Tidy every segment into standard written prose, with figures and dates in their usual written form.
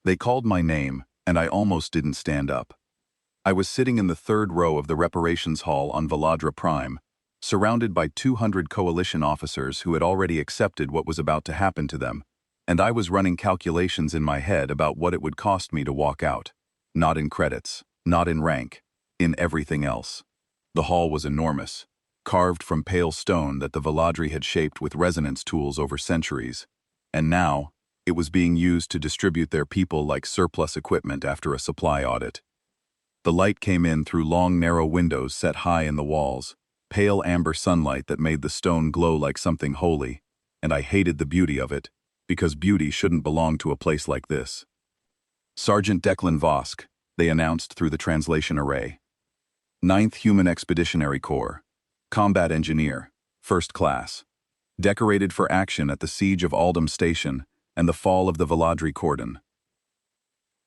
They called my name, and I almost didn't stand up. I was sitting in the third row of the reparations hall on Veladra Prime, surrounded by 200 coalition officers who had already accepted what was about to happen to them, and I was running calculations in my head about what it would cost me to walk out. Not in credits, not in rank, in everything else. The hall was enormous, carved from pale stone that the Veladri had shaped with resonance tools over centuries, and now it was being used to distribute their people like surplus equipment after a supply audit. The light came in through long, narrow windows set high in the walls, pale amber sunlight that made the stone glow like something holy, and I hated the beauty of it, because beauty shouldn't belong to a place like this. Sergeant Declan Vosk, they announced through the translation array. 9th Human Expeditionary Corps, Combat Engineer, First Class, decorated for action at the Siege of Aldham Station and the fall of the Veladri Cordon.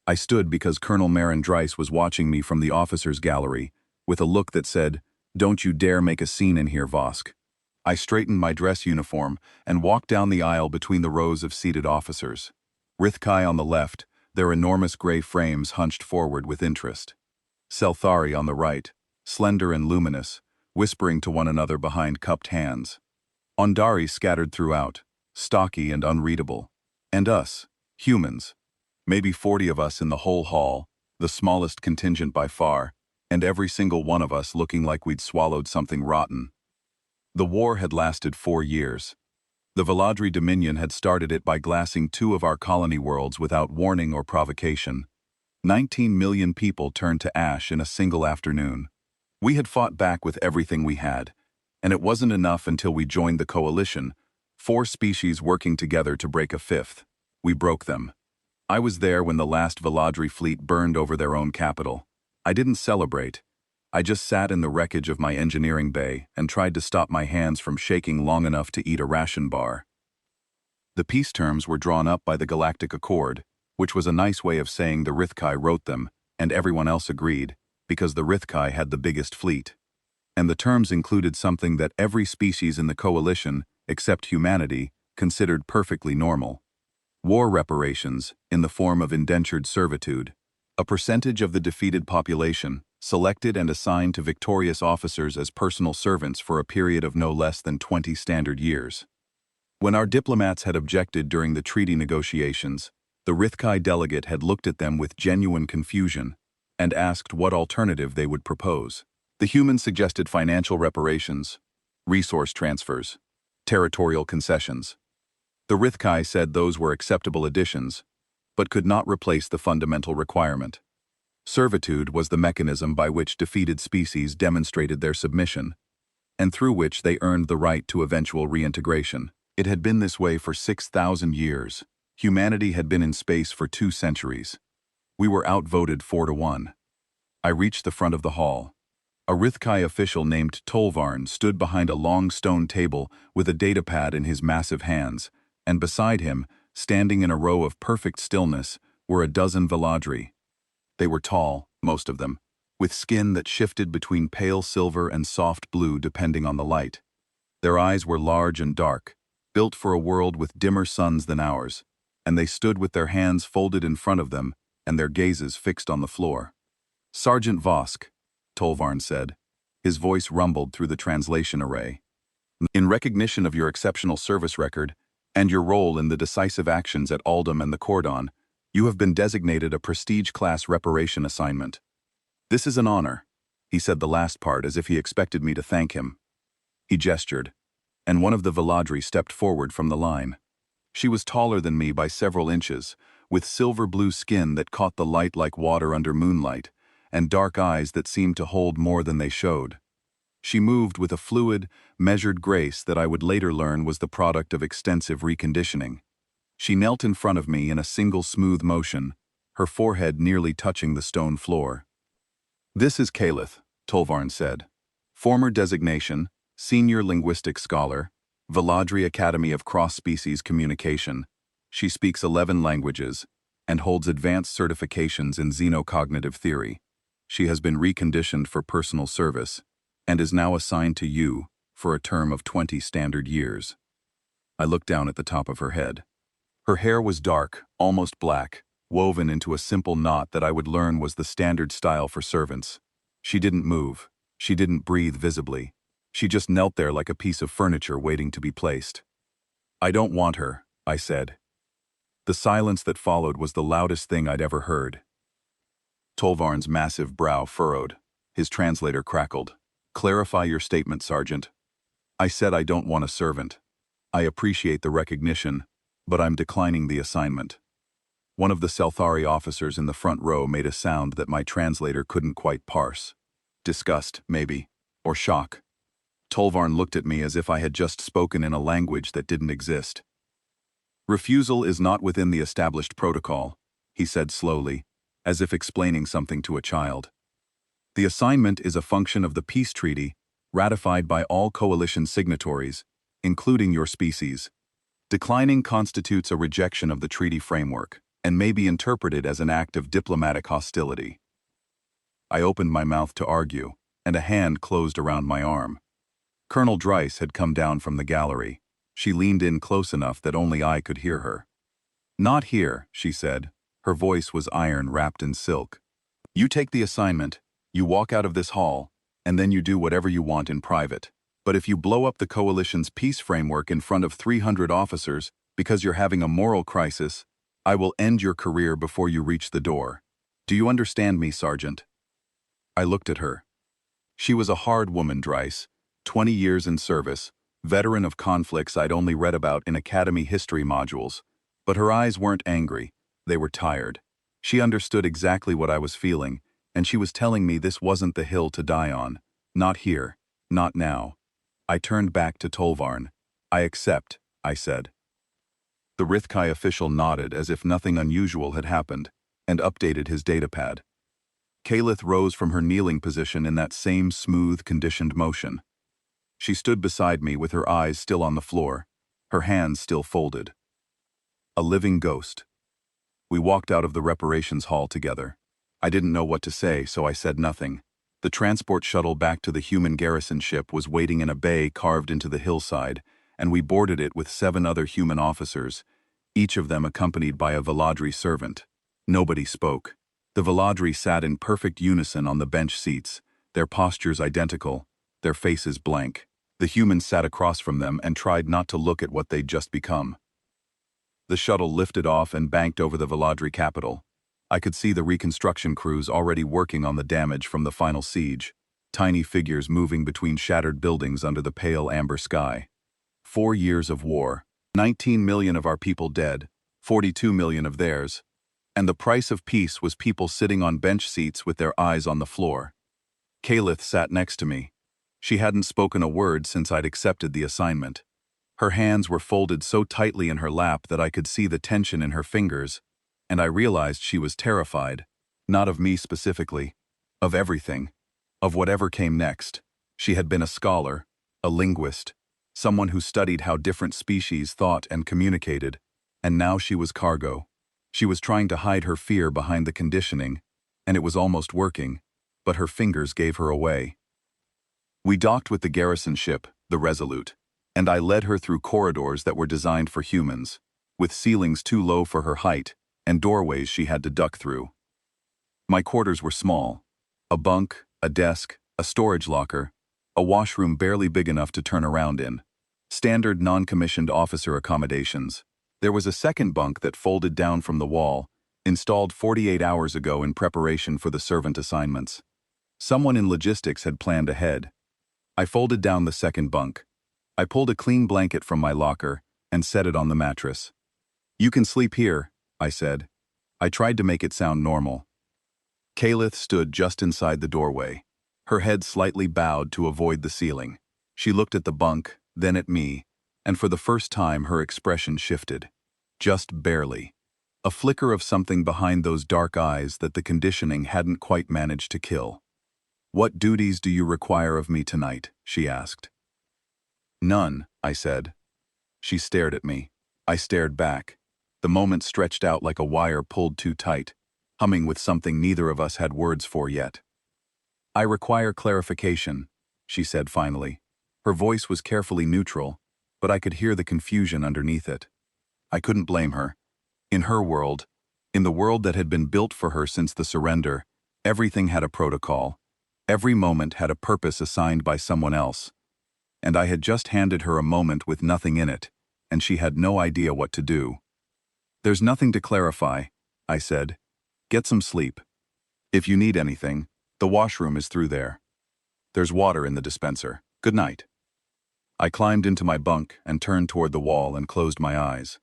I stood because Colonel Marin Dryce was watching me from the officers' gallery, with a look that said, "Don't you dare make a scene in here, Vosk." I straightened my dress uniform and walked down the aisle between the rows of seated officers. Rithkai on the left, their enormous gray frames hunched forward with interest. Selthari on the right, slender and luminous, whispering to one another behind cupped hands. Ondari scattered throughout, stocky and unreadable. And us, humans. Maybe 40 of us in the whole hall, the smallest contingent by far, and every single one of us looking like we'd swallowed something rotten. The war had lasted 4 years. The Veladri Dominion had started it by glassing 2 of our colony worlds without warning or provocation. 19 million people turned to ash in a single afternoon. We had fought back with everything we had, and it wasn't enough until we joined the coalition, 4 species working together to break a 5th. We broke them. I was there when the last Veladri fleet burned over their own capital. I didn't celebrate. I just sat in the wreckage of my engineering bay and tried to stop my hands from shaking long enough to eat a ration bar. The peace terms were drawn up by the Galactic Accord, which was a nice way of saying the Rithkai wrote them, and everyone else agreed, because the Rithkai had the biggest fleet. And the terms included something that every species in the coalition, except humanity, considered perfectly normal. War reparations, in the form of indentured servitude. A percentage of the defeated population, selected and assigned to victorious officers as personal servants for a period of no less than 20 standard years. When our diplomats had objected during the treaty negotiations, the Rithkai delegate had looked at them with genuine confusion and asked what alternative they would propose. The humans suggested financial reparations, resource transfers, territorial concessions. The Rithkai said those were acceptable additions, but could not replace the fundamental requirement. Servitude was the mechanism by which defeated species demonstrated their submission, and through which they earned the right to eventual reintegration. It had been this way for 6,000 years. Humanity had been in space for 2 centuries. We were outvoted 4-1. I reached the front of the hall. A Rithkai official named Tolvarn stood behind a long stone table with a datapad in his massive hands, and beside him, standing in a row of perfect stillness, were a dozen Veladri. They were tall, most of them, with skin that shifted between pale silver and soft blue depending on the light. Their eyes were large and dark, built for a world with dimmer suns than ours, and they stood with their hands folded in front of them and their gazes fixed on the floor. "Sergeant Vosk," Tolvarn said. His voice rumbled through the translation array. "In recognition of your exceptional service record and your role in the decisive actions at Aldham and the Cordon, you have been designated a prestige-class reparation assignment. This is an honor." He said the last part as if he expected me to thank him. He gestured, and one of the Veladri stepped forward from the line. She was taller than me by several inches, with silver-blue skin that caught the light like water under moonlight, and dark eyes that seemed to hold more than they showed. She moved with a fluid, measured grace that I would later learn was the product of extensive reconditioning. She knelt in front of me in a single smooth motion, her forehead nearly touching the stone floor. "This is Kalith," Tolvarn said. "Former designation, Senior Linguistic Scholar, Veladri Academy of Cross-Species Communication. She speaks 11 languages and holds advanced certifications in xenocognitive theory. She has been reconditioned for personal service and is now assigned to you for a term of 20 standard years." I looked down at the top of her head. Her hair was dark, almost black, woven into a simple knot that I would learn was the standard style for servants. She didn't move. She didn't breathe visibly. She just knelt there like a piece of furniture waiting to be placed. "I don't want her," I said. The silence that followed was the loudest thing I'd ever heard. Tolvarn's massive brow furrowed. His translator crackled. "Clarify your statement, Sergeant." I said I don't want a servant. I appreciate the recognition, but I'm declining the assignment. One of the Selthari officers in the front row made a sound that my translator couldn't quite parse. Disgust, maybe, or shock. Tolvarn looked at me as if I had just spoken in a language that didn't exist. "Refusal is not within the established protocol," he said slowly, as if explaining something to a child. "The assignment is a function of the peace treaty ratified by all coalition signatories, including your species. Declining constitutes a rejection of the treaty framework and may be interpreted as an act of diplomatic hostility." I opened my mouth to argue, and a hand closed around my arm. Colonel Dryce had come down from the gallery. She leaned in close enough that only I could hear her. "Not here," she said. Her voice was iron wrapped in silk. "You take the assignment, you walk out of this hall, and then you do whatever you want in private. But if you blow up the Coalition's peace framework in front of 300 officers because you're having a moral crisis, I will end your career before you reach the door. Do you understand me, Sergeant?" I looked at her. She was a hard woman, Dryce, 20 years in service, veteran of conflicts I'd only read about in academy history modules. But her eyes weren't angry, they were tired. She understood exactly what I was feeling, and she was telling me this wasn't the hill to die on. Not here, not now. I turned back to Tolvarn. "I accept," I said. The Rithkai official nodded as if nothing unusual had happened, and updated his datapad. Kalith rose from her kneeling position in that same smooth, conditioned motion. She stood beside me with her eyes still on the floor, her hands still folded. A living ghost. We walked out of the reparations hall together. I didn't know what to say, so I said nothing. The transport shuttle back to the human garrison ship was waiting in a bay carved into the hillside, and we boarded it with 7 other human officers, each of them accompanied by a Veladri servant. Nobody spoke. The Veladri sat in perfect unison on the bench seats, their postures identical, their faces blank. The humans sat across from them and tried not to look at what they'd just become. The shuttle lifted off and banked over the Veladri capital. I could see the reconstruction crews already working on the damage from the final siege, tiny figures moving between shattered buildings under the pale amber sky. 4 years of war, 19 million of our people dead, 42 million of theirs. And the price of peace was people sitting on bench seats with their eyes on the floor. Kalith sat next to me. She hadn't spoken a word since I'd accepted the assignment. Her hands were folded so tightly in her lap that I could see the tension in her fingers, and I realized she was terrified, not of me specifically, of everything, of whatever came next. She had been a scholar, a linguist, someone who studied how different species thought and communicated, and now she was cargo. She was trying to hide her fear behind the conditioning, and it was almost working, but her fingers gave her away. We docked with the garrison ship, the Resolute, and I led her through corridors that were designed for humans, with ceilings too low for her height and doorways she had to duck through. My quarters were small. A bunk, a desk, a storage locker, a washroom barely big enough to turn around in. Standard non-commissioned officer accommodations. There was a second bunk that folded down from the wall, installed 48 hours ago in preparation for the servant assignments. Someone in logistics had planned ahead. I folded down the second bunk. I pulled a clean blanket from my locker and set it on the mattress. "You can sleep here," I said. I tried to make it sound normal. Kalith stood just inside the doorway, her head slightly bowed to avoid the ceiling. She looked at the bunk, then at me, and for the first time her expression shifted. Just barely. A flicker of something behind those dark eyes that the conditioning hadn't quite managed to kill. "What duties do you require of me tonight?" she asked. "None," I said. She stared at me. I stared back. The moment stretched out like a wire pulled too tight, humming with something neither of us had words for yet. "I require clarification," she said finally. Her voice was carefully neutral, but I could hear the confusion underneath it. I couldn't blame her. In her world, In the world that had been built for her since the surrender, everything had a protocol. Every moment had a purpose assigned by someone else. And I had just handed her a moment with nothing in it, and she had no idea what to do. "There's nothing to clarify," I said. "Get some sleep. If you need anything, the washroom is through there. There's water in the dispenser. Good night." I climbed into my bunk and turned toward the wall and closed my eyes.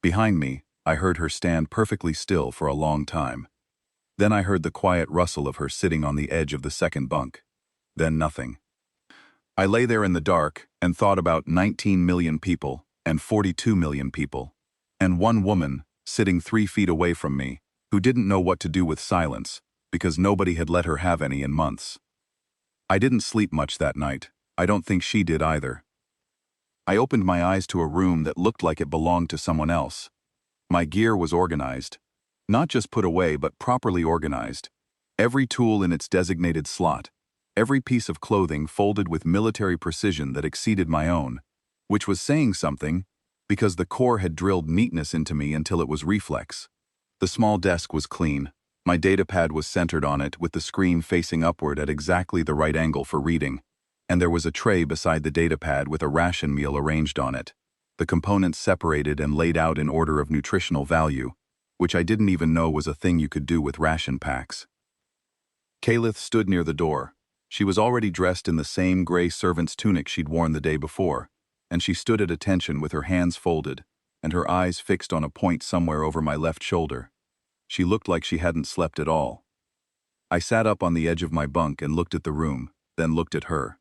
Behind me, I heard her stand perfectly still for a long time. Then I heard the quiet rustle of her sitting on the edge of the second bunk. Then nothing. I lay there in the dark and thought about 19 million people and 42 million people, and one woman, sitting 3 feet away from me, who didn't know what to do with silence, because nobody had let her have any in months. I didn't sleep much that night. I don't think she did either. I opened my eyes to a room that looked like it belonged to someone else. My gear was organized. Not just put away, but properly organized. Every tool in its designated slot. Every piece of clothing folded with military precision that exceeded my own, which was saying something, because the core had drilled neatness into me until it was reflex. The small desk was clean. My datapad was centered on it with the screen facing upward at exactly the right angle for reading, and there was a tray beside the datapad with a ration meal arranged on it, the components separated and laid out in order of nutritional value, which I didn't even know was a thing you could do with ration packs. Kalith stood near the door. She was already dressed in the same gray servant's tunic she'd worn the day before, and she stood at attention with her hands folded and her eyes fixed on a point somewhere over my left shoulder. She looked like she hadn't slept at all. I sat up on the edge of my bunk and looked at the room, then looked at her.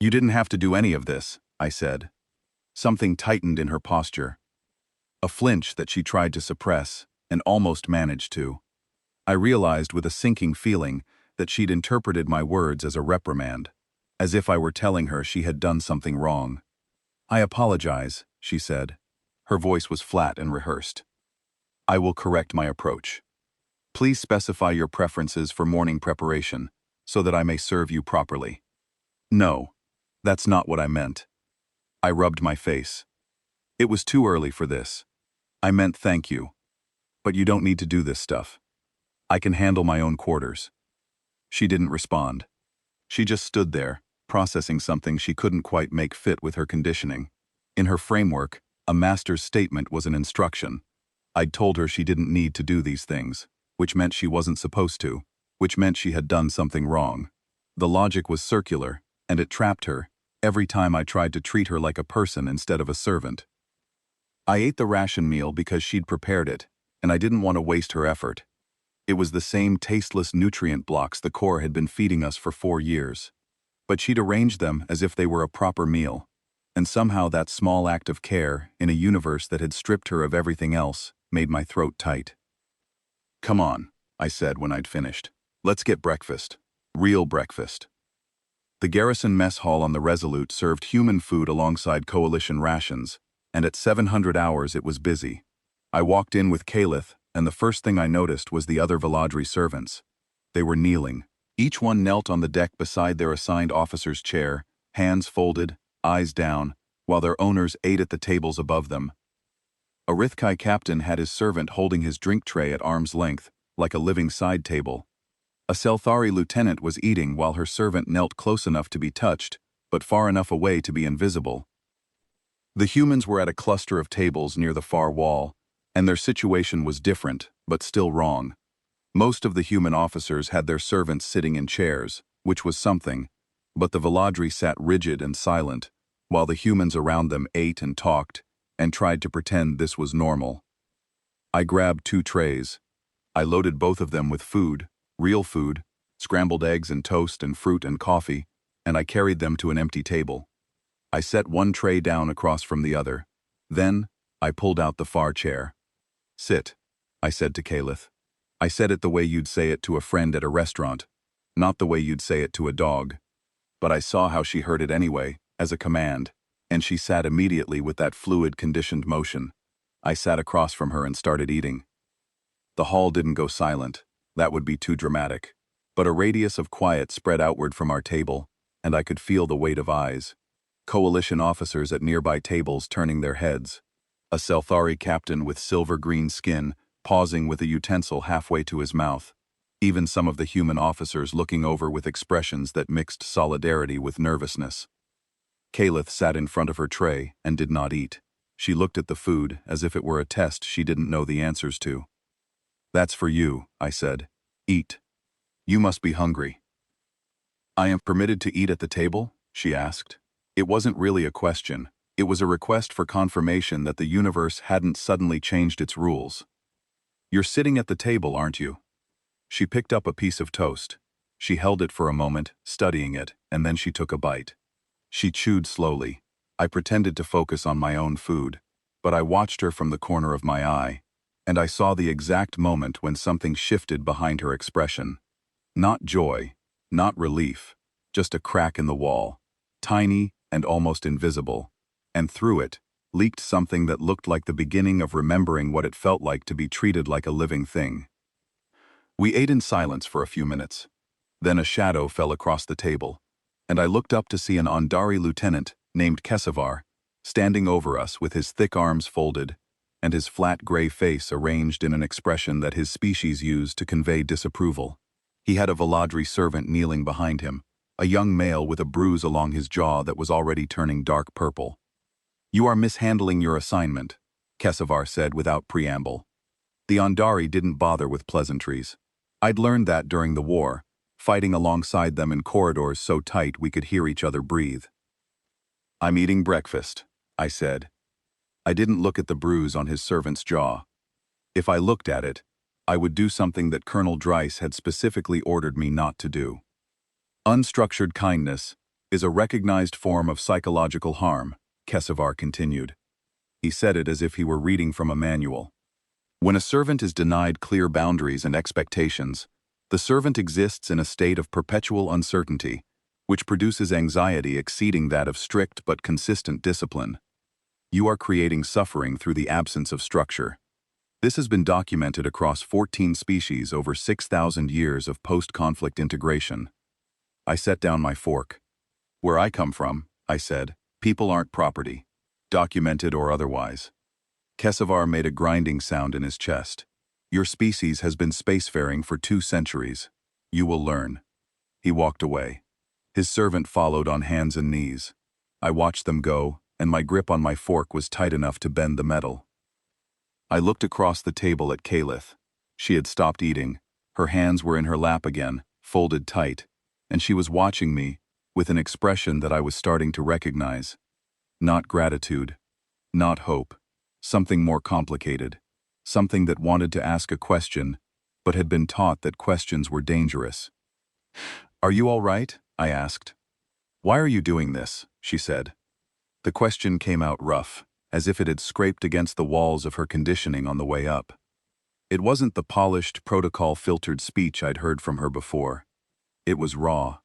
"You didn't have to do any of this," I said. Something tightened in her posture. A flinch that she tried to suppress, and almost managed to. I realized with a sinking feeling that she'd interpreted my words as a reprimand, as if I were telling her she had done something wrong. "I apologize," she said. Her voice was flat and rehearsed. "I will correct my approach. Please specify your preferences for morning preparation, so that I may serve you properly." "No, that's not what I meant." I rubbed my face. "It was too early for this. I meant thank you. But you don't need to do this stuff. I can handle my own quarters." She didn't respond. She just stood there, processing something she couldn't quite make fit with her conditioning. In her framework, a master's statement was an instruction. I'd told her she didn't need to do these things, which meant she wasn't supposed to, which meant she had done something wrong. The logic was circular, and it trapped her every time I tried to treat her like a person instead of a servant. I ate the ration meal because she'd prepared it, and I didn't want to waste her effort. It was the same tasteless nutrient blocks the core had been feeding us for 4 years. But she'd arranged them as if they were a proper meal, and somehow that small act of care, in a universe that had stripped her of everything else, made my throat tight. "Come on," I said when I'd finished. "Let's get breakfast. Real breakfast." The garrison mess hall on the Resolute served human food alongside coalition rations, and at 700 hours it was busy. I walked in with Kalith, and the first thing I noticed was the other Veladri servants. They were kneeling. Each one knelt on the deck beside their assigned officer's chair, hands folded, eyes down, while their owners ate at the tables above them. A Rithkai captain had his servant holding his drink tray at arm's length, like a living side table. A Selthari lieutenant was eating while her servant knelt close enough to be touched, but far enough away to be invisible. The humans were at a cluster of tables near the far wall, and their situation was different, but still wrong. Most of the human officers had their servants sitting in chairs, which was something, but the Veladri sat rigid and silent, while the humans around them ate and talked, and tried to pretend this was normal. I grabbed 2 trays. I loaded both of them with food, real food, scrambled eggs and toast and fruit and coffee, and I carried them to an empty table. I set one tray down across from the other. Then, I pulled out the far chair. "Sit," I said to Kalith. I said it the way you'd say it to a friend at a restaurant, not the way you'd say it to a dog. But I saw how she heard it anyway, as a command, and she sat immediately with that fluid, conditioned motion. I sat across from her and started eating. The hall didn't go silent. That would be too dramatic. But a radius of quiet spread outward from our table, and I could feel the weight of eyes. Coalition officers at nearby tables turning their heads. A Selthari captain with silver-green skin pausing with a utensil halfway to his mouth, even some of the human officers looking over with expressions that mixed solidarity with nervousness. Kalith sat in front of her tray and did not eat. She looked at the food as if it were a test she didn't know the answers to. "That's for you," I said. "Eat. You must be hungry." "I am permitted to eat at the table?" she asked. It wasn't really a question. It was a request for confirmation that the universe hadn't suddenly changed its rules. "You're sitting at the table, aren't you?" She picked up a piece of toast. She held it for a moment, studying it, and then she took a bite. She chewed slowly. I pretended to focus on my own food, but I watched her from the corner of my eye, and I saw the exact moment when something shifted behind her expression. Not joy, not relief, just a crack in the wall, tiny and almost invisible, and through it leaked something that looked like the beginning of remembering what it felt like to be treated like a living thing. We ate in silence for a few minutes. Then a shadow fell across the table, and I looked up to see an Andari lieutenant named Kesavar standing over us with his thick arms folded and his flat gray face arranged in an expression that his species used to convey disapproval. He had a Veladri servant kneeling behind him, a young male with a bruise along his jaw that was already turning dark purple. "You are mishandling your assignment," Kesavar said without preamble. The Andari didn't bother with pleasantries. I'd learned that during the war, fighting alongside them in corridors so tight we could hear each other breathe. "I'm eating breakfast," I said. I didn't look at the bruise on his servant's jaw. If I looked at it, I would do something that Colonel Dryce had specifically ordered me not to do. "Unstructured kindness is a recognized form of psychological harm," Kesavar continued. He said it as if he were reading from a manual. "When a servant is denied clear boundaries and expectations, the servant exists in a state of perpetual uncertainty, which produces anxiety exceeding that of strict but consistent discipline. You are creating suffering through the absence of structure. This has been documented across 14 species over 6,000 years of post-conflict integration." I set down my fork. "Where I come from," I said, "people aren't property, documented or otherwise." Kesavar made a grinding sound in his chest. "Your species has been spacefaring for 2 centuries. You will learn." He walked away. His servant followed on hands and knees. I watched them go, and my grip on my fork was tight enough to bend the metal. I looked across the table at Kalith. She had stopped eating. Her hands were in her lap again, folded tight, and she was watching me with an expression that I was starting to recognize. Not gratitude, not hope, something more complicated, something that wanted to ask a question, but had been taught that questions were dangerous. "Are you all right?" I asked. "Why are you doing this?" she said. The question came out rough, as if it had scraped against the walls of her conditioning on the way up. It wasn't the polished, protocol-filtered speech I'd heard from her before. It was raw.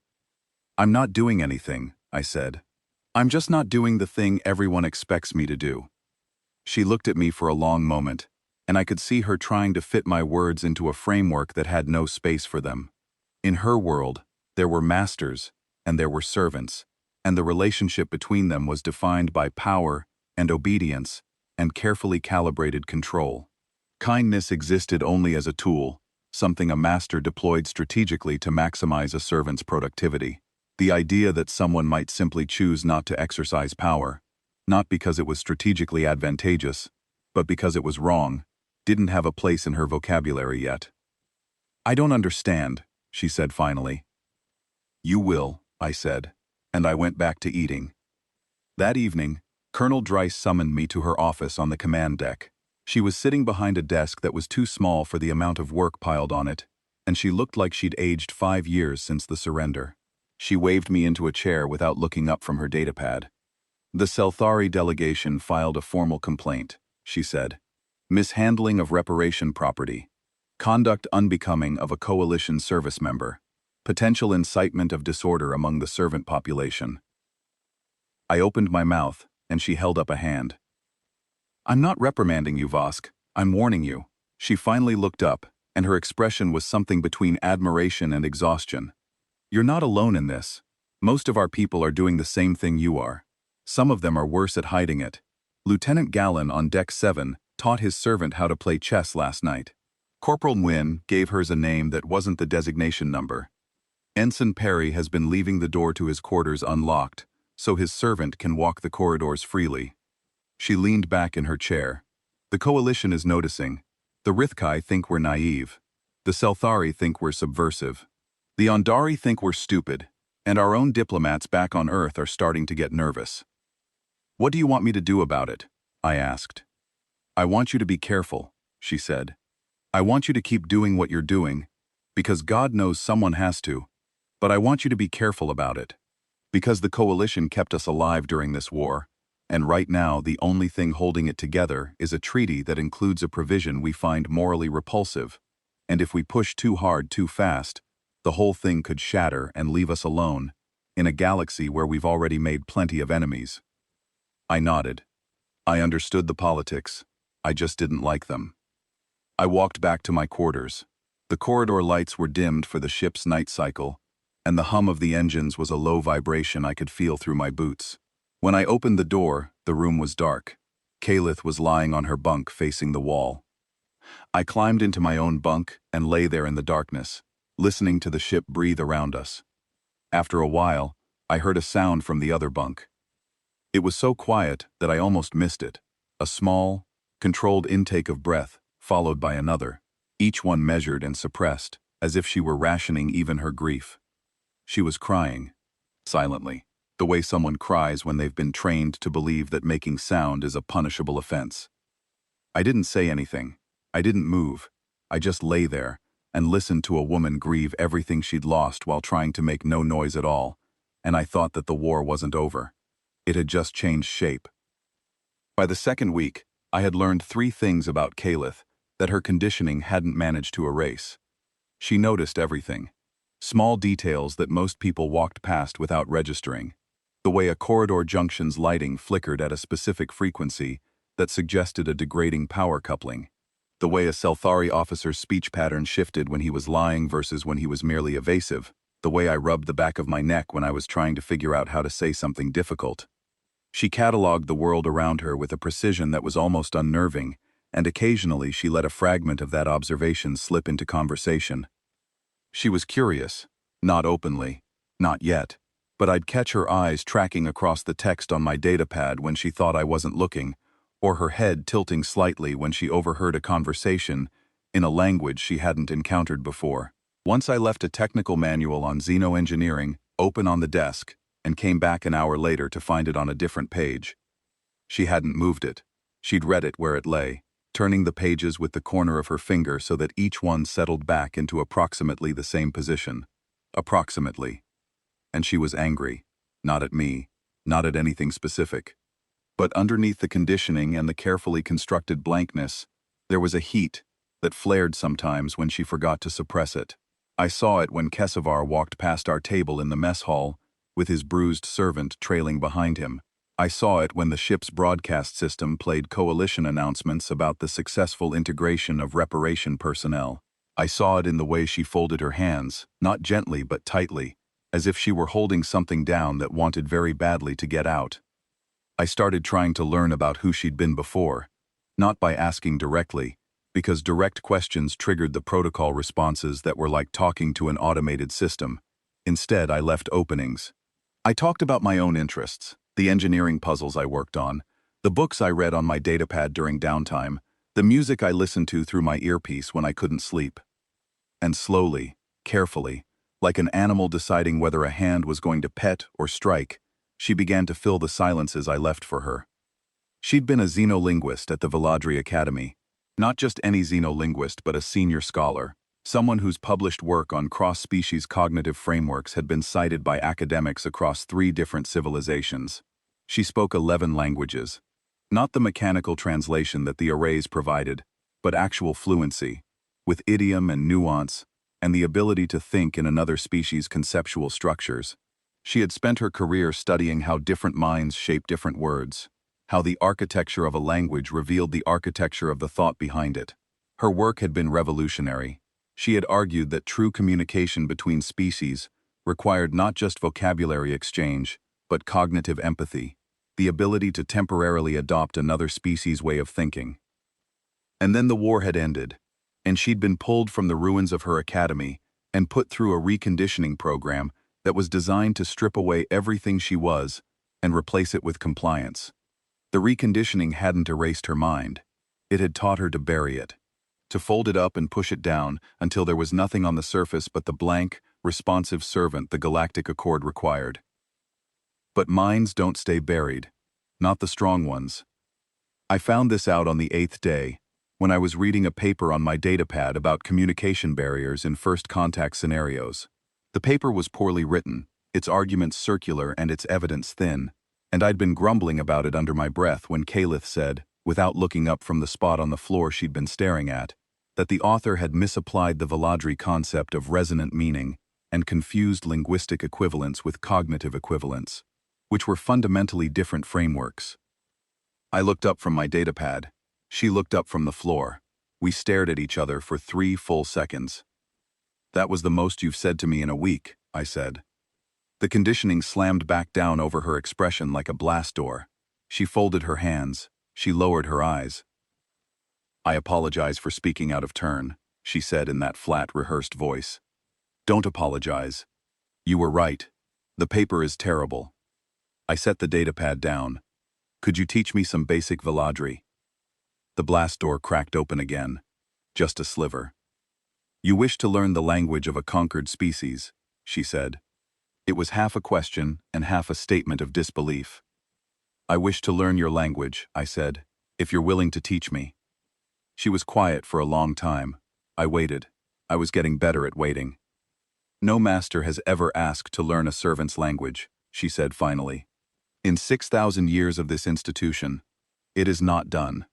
"I'm not doing anything," I said. "I'm just not doing the thing everyone expects me to do." She looked at me for a long moment, and I could see her trying to fit my words into a framework that had no space for them. In her world, there were masters, and there were servants, and the relationship between them was defined by power and obedience and carefully calibrated control. Kindness existed only as a tool, something a master deployed strategically to maximize a servant's productivity. The idea that someone might simply choose not to exercise power, not because it was strategically advantageous, but because it was wrong, didn't have a place in her vocabulary yet. "I don't understand," she said finally. "You will," I said, and I went back to eating. That evening, Colonel Dryce summoned me to her office on the command deck. She was sitting behind a desk that was too small for the amount of work piled on it, and she looked like she'd aged 5 years since the surrender. She waved me into a chair without looking up from her datapad. "The Selthari delegation filed a formal complaint," she said. "Mishandling of reparation property. Conduct unbecoming of a coalition service member. Potential incitement of disorder among the servant population." I opened my mouth, and she held up a hand. "I'm not reprimanding you, Vosk. I'm warning you." She finally looked up, and her expression was something between admiration and exhaustion. "You're not alone in this. Most of our people are doing the same thing you are. Some of them are worse at hiding it. Lieutenant Gallon on Deck 7 taught his servant how to play chess last night. Corporal Nguyen gave hers a name that wasn't the designation number. Ensign Perry has been leaving the door to his quarters unlocked, so his servant can walk the corridors freely. She leaned back in her chair. The Coalition is noticing. The Rithkai think we're naive. The Selthari think we're subversive. The Ondari think we're stupid. And our own diplomats back on Earth are starting to get nervous. What do you want me to do about it? I asked. I want you to be careful, she said. I want you to keep doing what you're doing, because God knows someone has to. But I want you to be careful about it. Because the Coalition kept us alive during this war, and right now the only thing holding it together is a treaty that includes a provision we find morally repulsive, and if we push too hard too fast, the whole thing could shatter and leave us alone, in a galaxy where we've already made plenty of enemies. I nodded. I understood the politics. I just didn't like them. I walked back to my quarters. The corridor lights were dimmed for the ship's night cycle, and the hum of the engines was a low vibration I could feel through my boots. When I opened the door, the room was dark. Kalith was lying on her bunk facing the wall. I climbed into my own bunk and lay there in the darkness, listening to the ship breathe around us. After a while, I heard a sound from the other bunk. It was so quiet that I almost missed it. A small, controlled intake of breath, followed by another, each one measured and suppressed, as if she were rationing even her grief. She was crying, silently, the way someone cries when they've been trained to believe that making sound is a punishable offense. I didn't say anything. I didn't move. I just lay there and listened to a woman grieve everything she'd lost while trying to make no noise at all, and I thought that the war wasn't over. It had just changed shape. By the second week, I had learned 3 things about Kalith that her conditioning hadn't managed to erase. She noticed everything. Small details that most people walked past without registering. The way a corridor junction's lighting flickered at a specific frequency that suggested a degrading power coupling. The way a Selthari officer's speech pattern shifted when he was lying versus when he was merely evasive. The way I rubbed the back of my neck when I was trying to figure out how to say something difficult. She cataloged the world around her with a precision that was almost unnerving, and occasionally she let a fragment of that observation slip into conversation. She was curious, not openly, not yet, but I'd catch her eyes tracking across the text on my datapad when she thought I wasn't looking, or her head tilting slightly when she overheard a conversation in a language she hadn't encountered before. Once I left a technical manual on xenoengineering open on the desk and came back an hour later to find it on a different page. She hadn't moved it. She'd read it where it lay, turning the pages with the corner of her finger so that each one settled back into approximately the same position. Approximately. And she was angry. Not at me. Not at anything specific. But underneath the conditioning and the carefully constructed blankness, there was a heat that flared sometimes when she forgot to suppress it. I saw it when Kesavar walked past our table in the mess hall, with his bruised servant trailing behind him. I saw it when the ship's broadcast system played coalition announcements about the successful integration of reparation personnel. I saw it in the way she folded her hands, not gently but tightly, as if she were holding something down that wanted very badly to get out. I started trying to learn about who she'd been before, not by asking directly, because direct questions triggered the protocol responses that were like talking to an automated system. Instead, I left openings. I talked about my own interests, the engineering puzzles I worked on, the books I read on my datapad during downtime, the music I listened to through my earpiece when I couldn't sleep. And slowly, carefully, like an animal deciding whether a hand was going to pet or strike, she began to fill the silences I left for her. She'd been a xenolinguist at the Villadri Academy. Not just any xenolinguist, but a senior scholar, someone whose published work on cross-species cognitive frameworks had been cited by academics across 3 different civilizations. She spoke 11 languages. Not the mechanical translation that the arrays provided, but actual fluency, with idiom and nuance, and the ability to think in another species' conceptual structures. She had spent her career studying how different minds shape different words, how the architecture of a language revealed the architecture of the thought behind it. Her work had been revolutionary. She had argued that true communication between species required not just vocabulary exchange, but cognitive empathy, the ability to temporarily adopt another species' way of thinking. And then the war had ended, and she'd been pulled from the ruins of her academy and put through a reconditioning program that was designed to strip away everything she was and replace it with compliance. The reconditioning hadn't erased her mind. It had taught her to bury it, to fold it up and push it down until there was nothing on the surface but the blank, responsive servant the Galactic Accord required. But minds don't stay buried, not the strong ones. I found this out on the 8th day, when I was reading a paper on my datapad about communication barriers in first contact scenarios. The paper was poorly written, its arguments circular and its evidence thin, and I'd been grumbling about it under my breath when Kalith said, without looking up from the spot on the floor she'd been staring at, that the author had misapplied the Valadri concept of resonant meaning and confused linguistic equivalence with cognitive equivalence, which were fundamentally different frameworks. I looked up from my datapad. She looked up from the floor. We stared at each other for 3 full seconds. "That was the most you've said to me in a week," I said. The conditioning slammed back down over her expression like a blast door. She folded her hands. She lowered her eyes. "I apologize for speaking out of turn," she said in that flat, rehearsed voice. "Don't apologize. You were right. The paper is terrible." I set the datapad down. "Could you teach me some basic Valadri?" The blast door cracked open again. Just a sliver. "You wish to learn the language of a conquered species," she said. It was half a question and half a statement of disbelief. "I wish to learn your language," I said, "if you're willing to teach me." She was quiet for a long time. I waited. I was getting better at waiting. "No master has ever asked to learn a servant's language," she said finally. "In 6,000 years of this institution, it is not done."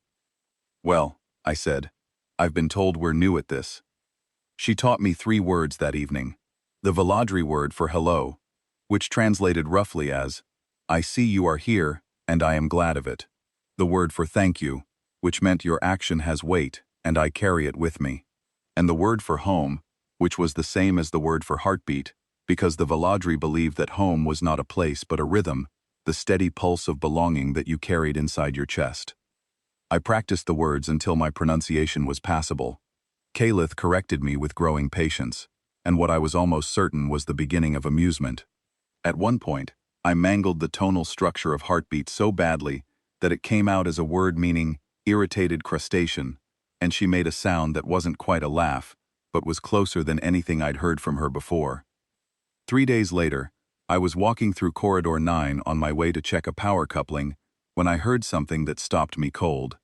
"Well," I said, "I've been told we're new at this." She taught me 3 words that evening. The Valadri word for hello, which translated roughly as, "I see you are here, and I am glad of it." The word for thank you, which meant your action has weight, and I carry it with me. And the word for home, which was the same as the word for heartbeat, because the Valadri believed that home was not a place but a rhythm, the steady pulse of belonging that you carried inside your chest. I practiced the words until my pronunciation was passable. Kalith corrected me with growing patience, and what I was almost certain was the beginning of amusement. At one point, I mangled the tonal structure of heartbeat so badly that it came out as a word meaning irritated crustacean, and she made a sound that wasn't quite a laugh, but was closer than anything I'd heard from her before. 3 days later, I was walking through Corridor 9 on my way to check a power coupling when I heard something that stopped me cold.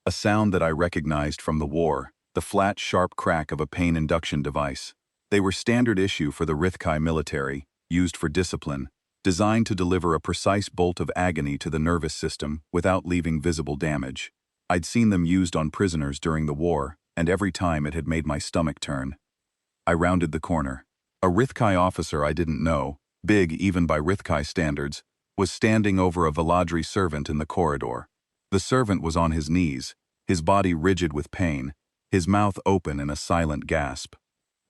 A sound that I recognized from the war, the flat, sharp crack of a pain induction device. They were standard issue for the Rithkai military, used for discipline, designed to deliver a precise bolt of agony to the nervous system without leaving visible damage. I'd seen them used on prisoners during the war, and every time it had made my stomach turn. I rounded the corner. A Rithkai officer I didn't know, big even by Rithkai standards, was standing over a Valadri servant in the corridor. The servant was on his knees, his body rigid with pain, his mouth open in a silent gasp.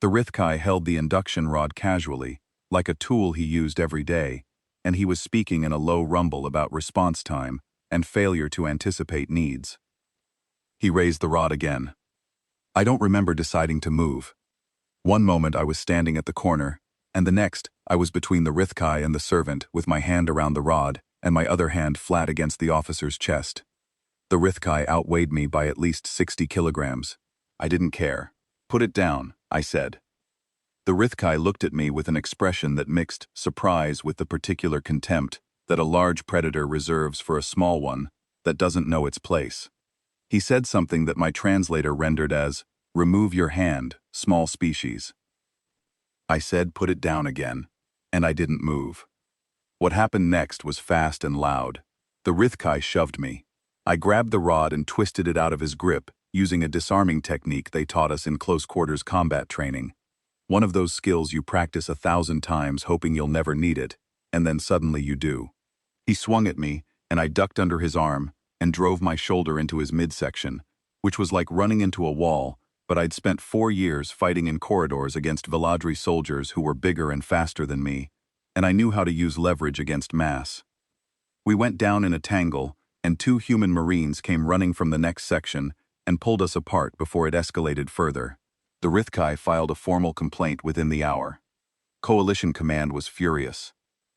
The Rithkai held the induction rod casually, like a tool he used every day, and he was speaking in a low rumble about response time and failure to anticipate needs. He raised the rod again. I don't remember deciding to move. One moment I was standing at the corner, and the next I was between the Rithkai and the servant with my hand around the rod and my other hand flat against the officer's chest. The Rithkai outweighed me by at least 60 kilograms. I didn't care. "Put it down," I said. The Rithkai looked at me with an expression that mixed surprise with the particular contempt that a large predator reserves for a small one that doesn't know its place. He said something that my translator rendered as, "Remove your hand, small species." I said, "Put it down again," and I didn't move. What happened next was fast and loud. The Rithkai shoved me. I grabbed the rod and twisted it out of his grip, using a disarming technique they taught us in close-quarters combat training. One of those skills you practice 1,000 times hoping you'll never need it, and then suddenly you do. He swung at me, and I ducked under his arm and drove my shoulder into his midsection, which was like running into a wall, but I'd spent 4 years fighting in corridors against Valadri soldiers who were bigger and faster than me, and I knew how to use leverage against mass. We went down in a tangle, and 2 human Marines came running from the next section and pulled us apart before it escalated further. The Rithkai filed a formal complaint within the hour. Coalition Command was furious.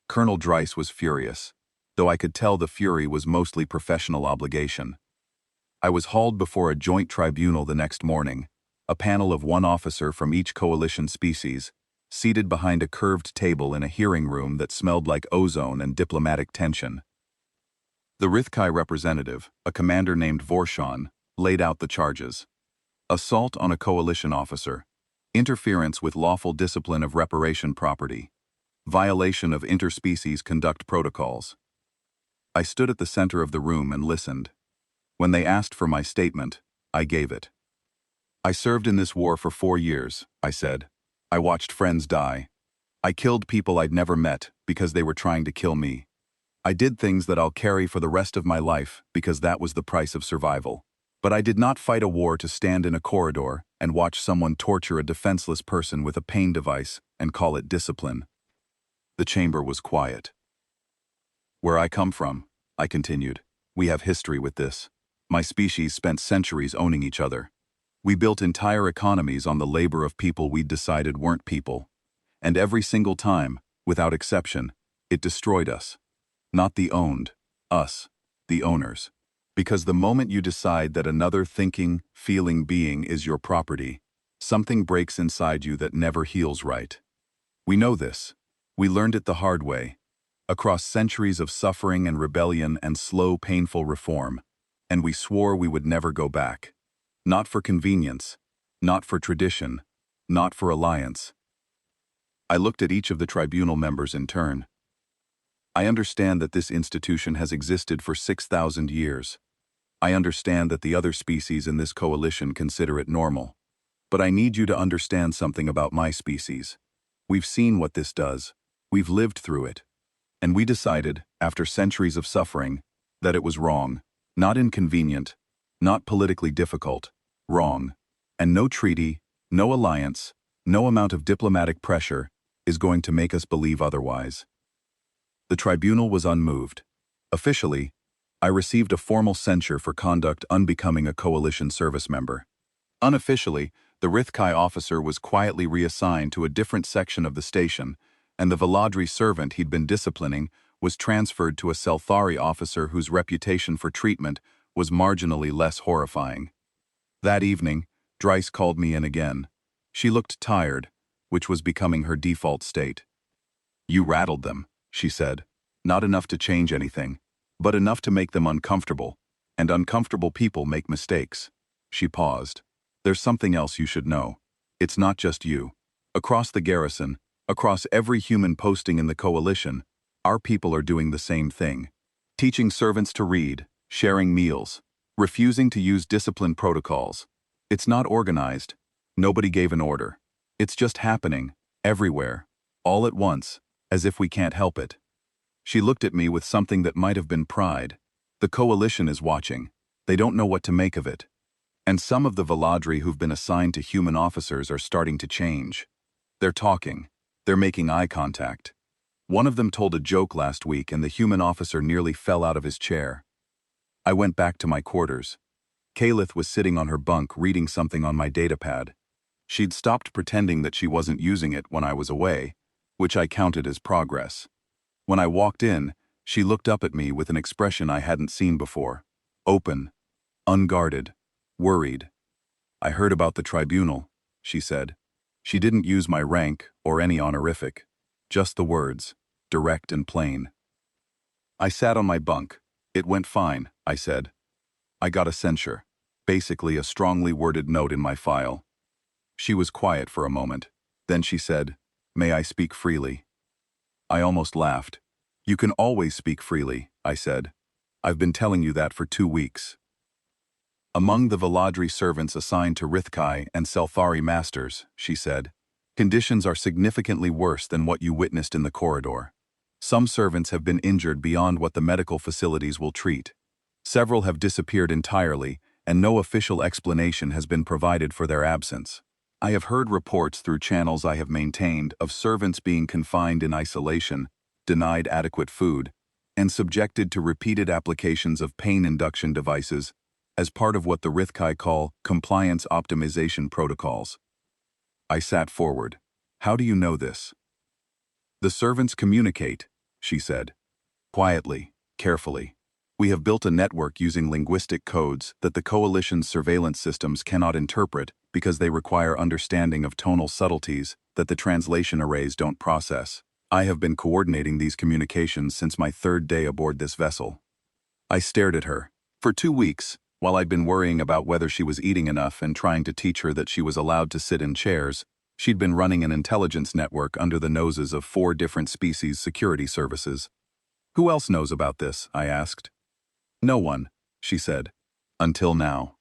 Colonel Dreiss was furious, though I could tell the fury was mostly professional obligation. I was hauled before a joint tribunal the next morning, a panel of one officer from each coalition species, seated behind a curved table in a hearing room that smelled like ozone and diplomatic tension. The Rithkai representative, a commander named Vorshan, laid out the charges. Assault on a coalition officer, interference with lawful discipline of reparation property, violation of interspecies conduct protocols. I stood at the center of the room and listened. When they asked for my statement, I gave it. I served in this war for 4 years, I said. I watched friends die. I killed people I'd never met because they were trying to kill me. I did things that I'll carry for the rest of my life because that was the price of survival. But I did not fight a war to stand in a corridor and watch someone torture a defenseless person with a pain device and call it discipline. The chamber was quiet. Where I come from, I continued, we have history with this. My species spent centuries owning each other. We built entire economies on the labor of people we'd decided weren't people. And every single time, without exception, it destroyed us. Not the owned, us, the owners. Because the moment you decide that another thinking, feeling being is your property, something breaks inside you that never heals right. We know this. We learned it the hard way. Across centuries of suffering and rebellion and slow, painful reform. And we swore we would never go back. Not for convenience, not for tradition, not for alliance. I looked at each of the tribunal members in turn. I understand that this institution has existed for 6,000 years. I understand that the other species in this coalition consider it normal. But I need you to understand something about my species. We've seen what this does. We've lived through it. And we decided, after centuries of suffering, that it was wrong, not inconvenient, not politically difficult, wrong. And no treaty, no alliance, no amount of diplomatic pressure is going to make us believe otherwise. The tribunal was unmoved. Officially, I received a formal censure for conduct unbecoming a coalition service member. Unofficially, the Rithkai officer was quietly reassigned to a different section of the station, and the Veladri servant he'd been disciplining was transferred to a Selthari officer whose reputation for treatment was marginally less horrifying. That evening, Dreiss called me in again. She looked tired, which was becoming her default state. You rattled them, she said. Not enough to change anything, but enough to make them uncomfortable, and uncomfortable people make mistakes. She paused. There's something else you should know. It's not just you. Across the garrison, across every human posting in the coalition, our people are doing the same thing. Teaching servants to read, sharing meals, refusing to use discipline protocols. It's not organized. Nobody gave an order. It's just happening, everywhere, all at once, as if we can't help it. She looked at me with something that might have been pride. The coalition is watching. They don't know what to make of it. And some of the Veladri who've been assigned to human officers are starting to change. They're talking. They're making eye contact. One of them told a joke last week and the human officer nearly fell out of his chair. I went back to my quarters. Kalith was sitting on her bunk reading something on my datapad. She'd stopped pretending that she wasn't using it when I was away, which I counted as progress. When I walked in, she looked up at me with an expression I hadn't seen before. Open, unguarded, worried. I heard about the tribunal, she said. She didn't use my rank or any honorific. Just the words, direct and plain. I sat on my bunk. It went fine, I said. I got a censure, basically a strongly worded note in my file. She was quiet for a moment. Then she said, "May I speak freely?" I almost laughed. "You can always speak freely," I said. "I've been telling you that for 2 weeks." Among the Veladri servants assigned to Rithkai and Selthari masters, she said, conditions are significantly worse than what you witnessed in the corridor. Some servants have been injured beyond what the medical facilities will treat. Several have disappeared entirely, and no official explanation has been provided for their absence. I have heard reports through channels I have maintained of servants being confined in isolation, denied adequate food, and subjected to repeated applications of pain induction devices, as part of what the Rithkai call compliance optimization protocols. I sat forward. How do you know this? The servants communicate, she said. Quietly, carefully. We have built a network using linguistic codes that the Coalition's surveillance systems cannot interpret because they require understanding of tonal subtleties that the translation arrays don't process. I have been coordinating these communications since my third day aboard this vessel. I stared at her. For 2 weeks, while I'd been worrying about whether she was eating enough and trying to teach her that she was allowed to sit in chairs, she'd been running an intelligence network under the noses of 4 different species security services. Who else knows about this? I asked. No one, she said. Until now.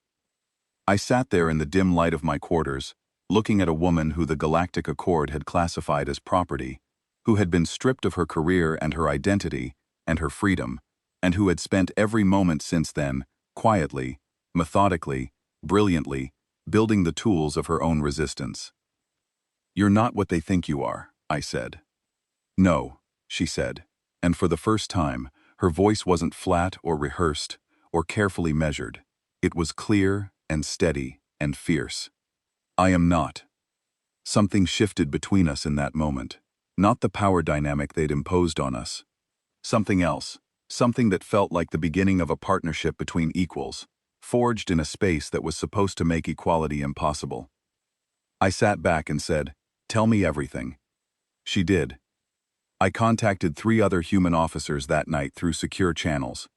I sat there in the dim light of my quarters, looking at a woman who the Galactic Accord had classified as property, who had been stripped of her career and her identity and her freedom, and who had spent every moment since then, quietly, methodically, brilliantly, building the tools of her own resistance. You're not what they think you are, I said. No, she said, and for the first time, her voice wasn't flat or rehearsed or carefully measured. It was clear and steady and fierce. I am not. Something shifted between us in that moment. Not the power dynamic they'd imposed on us. Something else. Something that felt like the beginning of a partnership between equals, forged in a space that was supposed to make equality impossible. I sat back and said, "Tell me everything." She did. I contacted 3 other human officers that night through secure channels.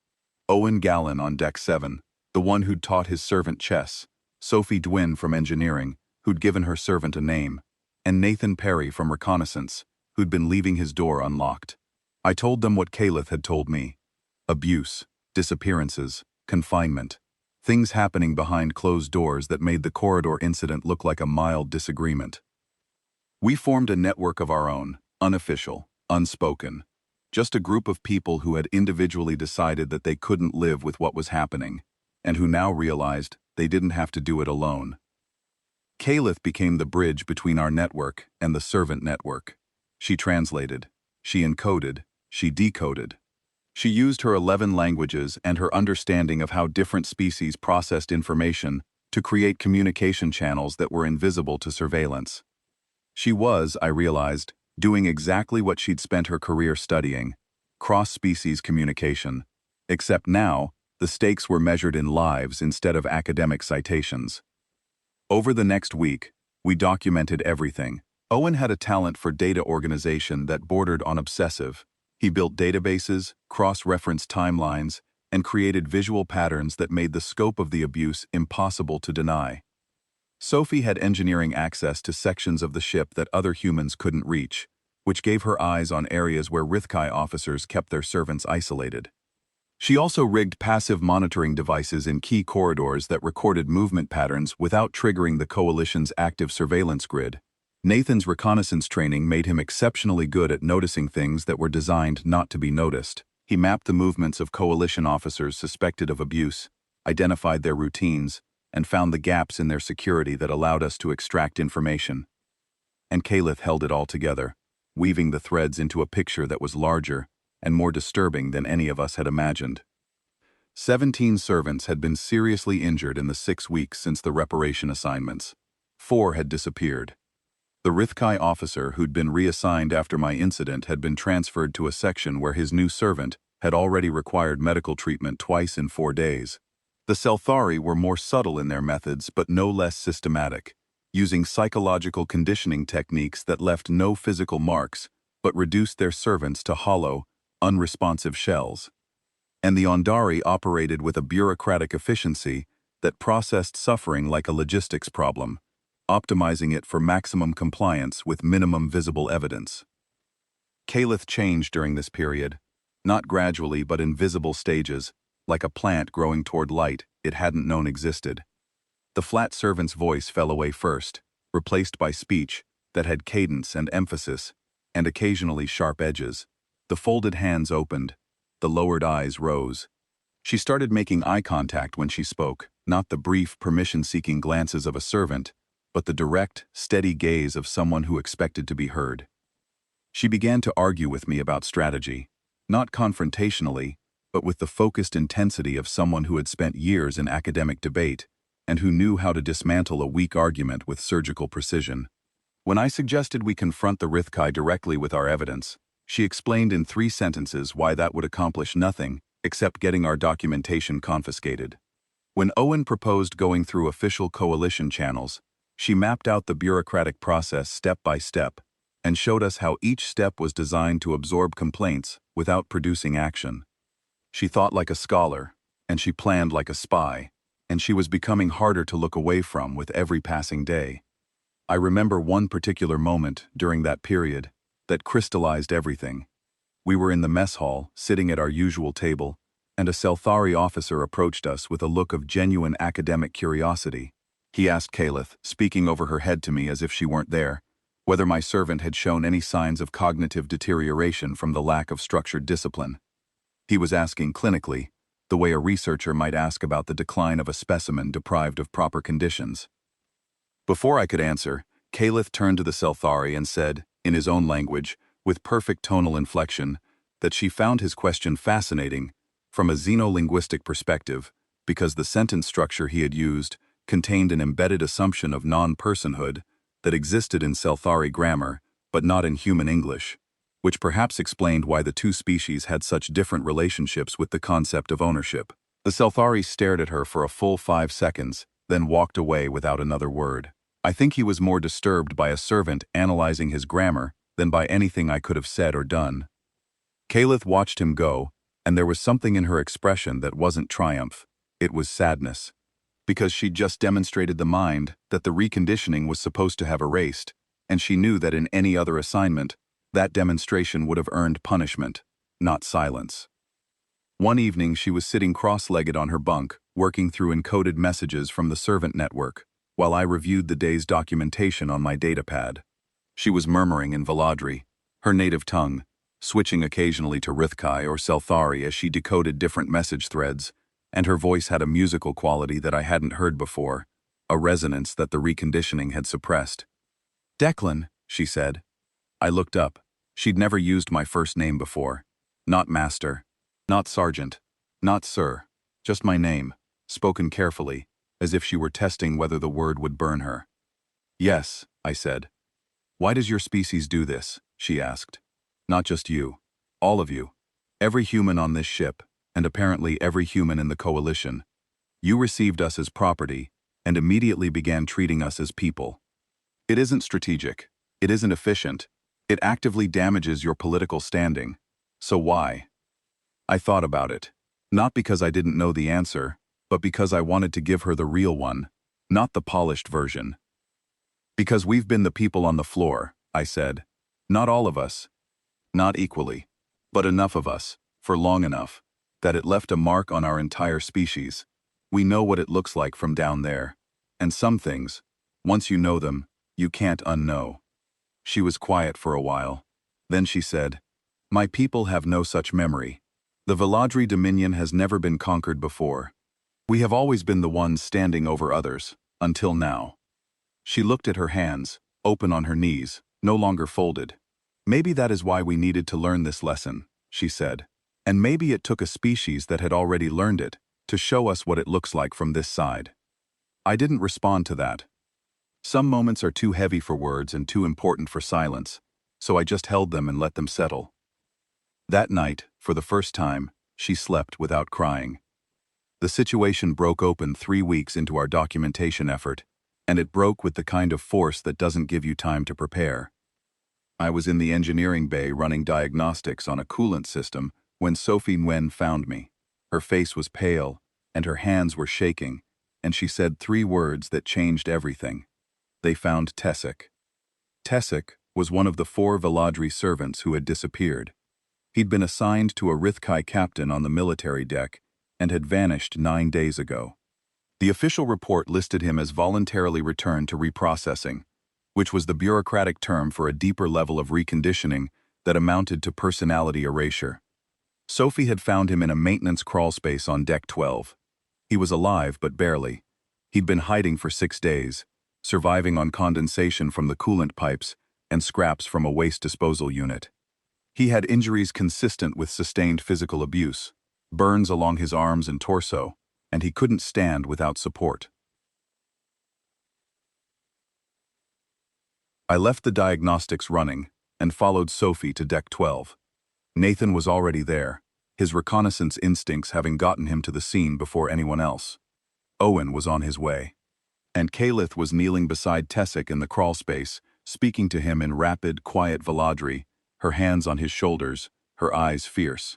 Owen Gallen on Deck 7, the one who'd taught his servant chess, Sophie Dwin from engineering, who'd given her servant a name, and Nathan Perry from reconnaissance, who'd been leaving his door unlocked. I told them what Caliph had told me. Abuse, disappearances, confinement, things happening behind closed doors that made the corridor incident look like a mild disagreement. We formed a network of our own, unofficial, unspoken, just a group of people who had individually decided that they couldn't live with what was happening, and who now realized they didn't have to do it alone. Caliph became the bridge between our network and the servant network. She translated, she encoded, she decoded. She used her 11 languages and her understanding of how different species processed information to create communication channels that were invisible to surveillance. She was, I realized, doing exactly what she'd spent her career studying, cross-species communication, except now, the stakes were measured in lives instead of academic citations. Over the next week, we documented everything. Owen had a talent for data organization that bordered on obsessive. He built databases, cross-referenced timelines, and created visual patterns that made the scope of the abuse impossible to deny. Sophie had engineering access to sections of the ship that other humans couldn't reach, which gave her eyes on areas where Rithkai officers kept their servants isolated. She also rigged passive monitoring devices in key corridors that recorded movement patterns without triggering the Coalition's active surveillance grid. Nathan's reconnaissance training made him exceptionally good at noticing things that were designed not to be noticed. He mapped the movements of Coalition officers suspected of abuse, identified their routines, and found the gaps in their security that allowed us to extract information. And Caliph held it all together, weaving the threads into a picture that was larger and more disturbing than any of us had imagined. 17 servants had been seriously injured in the 6 weeks since the reparation assignments. 4 had disappeared. The Rithkai officer who'd been reassigned after my incident had been transferred to a section where his new servant had already required medical treatment twice in 4 days. The Selthari were more subtle in their methods but no less systematic, using psychological conditioning techniques that left no physical marks but reduced their servants to hollow, unresponsive shells. And the Ondari operated with a bureaucratic efficiency that processed suffering like a logistics problem, optimizing it for maximum compliance with minimum visible evidence. Caliph changed during this period, not gradually but in visible stages, like a plant growing toward light it hadn't known existed. The flat servant's voice fell away first, replaced by speech that had cadence and emphasis, and occasionally sharp edges. The folded hands opened, the lowered eyes rose. She started making eye contact when she spoke, not the brief, permission-seeking glances of a servant, but the direct, steady gaze of someone who expected to be heard. She began to argue with me about strategy, not confrontationally, but with the focused intensity of someone who had spent years in academic debate and who knew how to dismantle a weak argument with surgical precision. When I suggested we confront the Rithkai directly with our evidence, she explained in 3 sentences why that would accomplish nothing except getting our documentation confiscated. When Owen proposed going through official coalition channels, she mapped out the bureaucratic process step by step and showed us how each step was designed to absorb complaints without producing action. She thought like a scholar, and she planned like a spy, and she was becoming harder to look away from with every passing day. I remember one particular moment during that period that crystallized everything. We were in the mess hall, sitting at our usual table, and a Selthari officer approached us with a look of genuine academic curiosity. He asked Calith, speaking over her head to me as if she weren't there, whether my servant had shown any signs of cognitive deterioration from the lack of structured discipline. He was asking clinically, the way a researcher might ask about the decline of a specimen deprived of proper conditions. Before I could answer, Calith turned to the Selthari and said, in his own language, with perfect tonal inflection, that she found his question fascinating from a xenolinguistic perspective because the sentence structure he had used contained an embedded assumption of non-personhood that existed in Selthari grammar but not in human English, which perhaps explained why the 2 species had such different relationships with the concept of ownership. The Selthari stared at her for a full 5 seconds, then walked away without another word. I think he was more disturbed by a servant analyzing his grammar than by anything I could have said or done. Calith watched him go, and there was something in her expression that wasn't triumph, it was sadness. Because she'd just demonstrated the mind that the reconditioning was supposed to have erased, and she knew that in any other assignment, that demonstration would have earned punishment, not silence. One evening she was sitting cross-legged on her bunk, working through encoded messages from the servant network, while I reviewed the day's documentation on my datapad. She was murmuring in Veladri, her native tongue, switching occasionally to Rithkai or Selthari as she decoded different message threads, and her voice had a musical quality that I hadn't heard before, a resonance that the reconditioning had suppressed. "Declan," she said. I looked up. She'd never used my first name before. Not Master, not Sergeant, not Sir, just my name, spoken carefully, as if she were testing whether the word would burn her. "Yes," I said. "Why does your species do this?" she asked. "Not just you. All of you. Every human on this ship, and apparently every human in the coalition. You received us as property, and immediately began treating us as people. It isn't strategic. It isn't efficient. It actively damages your political standing. So why?" I thought about it. Not because I didn't know the answer, but because I wanted to give her the real one, not the polished version. "Because we've been the people on the floor," I said. "Not all of us. Not equally. But enough of us, for long enough, that it left a mark on our entire species. We know what it looks like from down there. And some things, once you know them, you can't unknow." She was quiet for a while. Then she said, "My people have no such memory. The Veladri Dominion has never been conquered before. We have always been the ones standing over others, until now." She looked at her hands, open on her knees, no longer folded. "Maybe that is why we needed to learn this lesson," she said. "And maybe it took a species that had already learned it to show us what it looks like from this side." I didn't respond to that. Some moments are too heavy for words and too important for silence, so I just held them and let them settle. That night, for the first time, she slept without crying. The situation broke open 3 weeks into our documentation effort, and it broke with the kind of force that doesn't give you time to prepare. I was in the engineering bay running diagnostics on a coolant system when Sophie Nguyen found me. Her face was pale, and her hands were shaking, and she said 3 words that changed everything. They found Tessic. Tessic was one of the 4 Veladri servants who had disappeared. He'd been assigned to a Rithkai captain on the military deck and had vanished 9 days ago. The official report listed him as voluntarily returned to reprocessing, which was the bureaucratic term for a deeper level of reconditioning that amounted to personality erasure. Sophie had found him in a maintenance crawlspace on Deck 12. He was alive, but barely. He'd been hiding for 6 days, surviving on condensation from the coolant pipes and scraps from a waste disposal unit. He had injuries consistent with sustained physical abuse, burns along his arms and torso, and he couldn't stand without support. I left the diagnostics running and followed Sophie to Deck 12. Nathan was already there, his reconnaissance instincts having gotten him to the scene before anyone else. Owen was on his way. And Kalith was kneeling beside Tessic in the crawl space, speaking to him in rapid, quiet Veladri, her hands on his shoulders, her eyes fierce.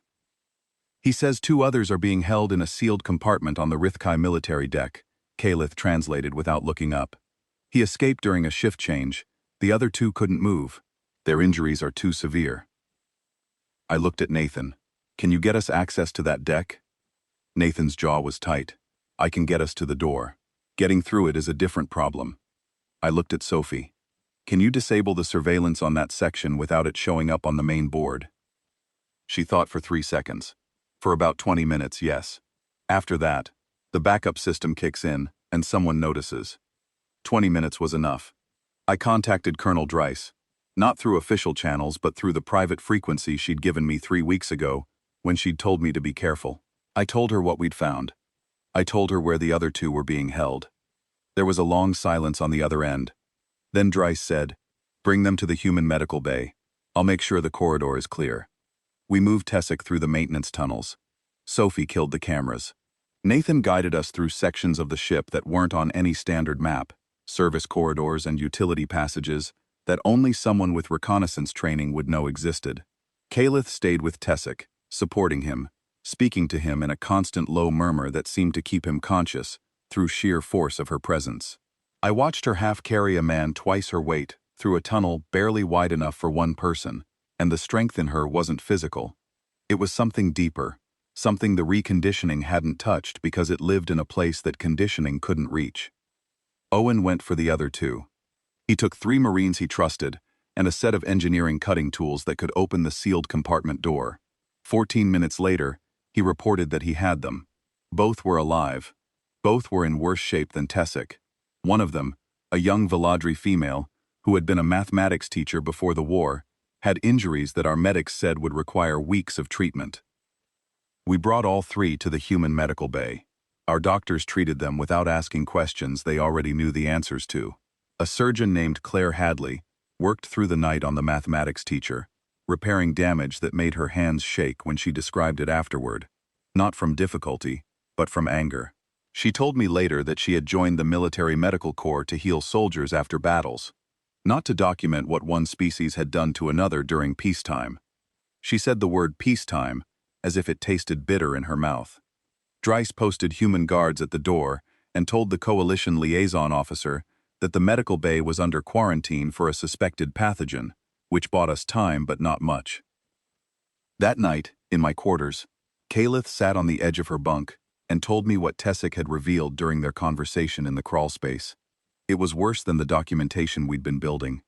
He says 2 others are being held in a sealed compartment on the Rithkai military deck, Kalith translated without looking up. He escaped during a shift change. The other 2 couldn't move. Their injuries are too severe. I looked at Nathan. Can you get us access to that deck? Nathan's jaw was tight. I can get us to the door. Getting through it is a different problem. I looked at Sophie. Can you disable the surveillance on that section without it showing up on the main board? She thought for 3 seconds. For about 20 minutes, yes. After that, the backup system kicks in, and someone notices. 20 minutes was enough. I contacted Colonel Dryce, not through official channels but through the private frequency she'd given me 3 weeks ago, when she'd told me to be careful. I told her what we'd found. I told her where the other 2 were being held. There was a long silence on the other end. Then Dryce said, "Bring them to the human medical bay. I'll make sure the corridor is clear." We moved Tessic through the maintenance tunnels. Sophie killed the cameras. Nathan guided us through sections of the ship that weren't on any standard map, service corridors and utility passages that only someone with reconnaissance training would know existed. Kalith stayed with Tessic, supporting him, speaking to him in a constant low murmur that seemed to keep him conscious through sheer force of her presence. I watched her half carry a man twice her weight through a tunnel barely wide enough for 1 person, and the strength in her wasn't physical. It was something deeper, something the reconditioning hadn't touched because it lived in a place that conditioning couldn't reach. Owen went for the other 2. He took 3 Marines he trusted and a set of engineering cutting tools that could open the sealed compartment door. 14 minutes later, he reported that he had them. Both were alive. Both were in worse shape than Tessic. One of them, a young Veladri female, who had been a mathematics teacher before the war, had injuries that our medics said would require weeks of treatment. We brought all 3 to the human medical bay. Our doctors treated them without asking questions they already knew the answers to. A surgeon named Claire Hadley worked through the night on the mathematics teacher, repairing damage that made her hands shake when she described it afterward, not from difficulty, but from anger. She told me later that she had joined the military medical corps to heal soldiers after battles, not to document what one species had done to another during peacetime. She said the word peacetime as if it tasted bitter in her mouth. Dryce posted human guards at the door and told the coalition liaison officer that the medical bay was under quarantine for a suspected pathogen, which bought us time but not much. That night, in my quarters, Kalith sat on the edge of her bunk and told me what Tessic had revealed during their conversation in the crawl space. It was worse than the documentation we'd been building.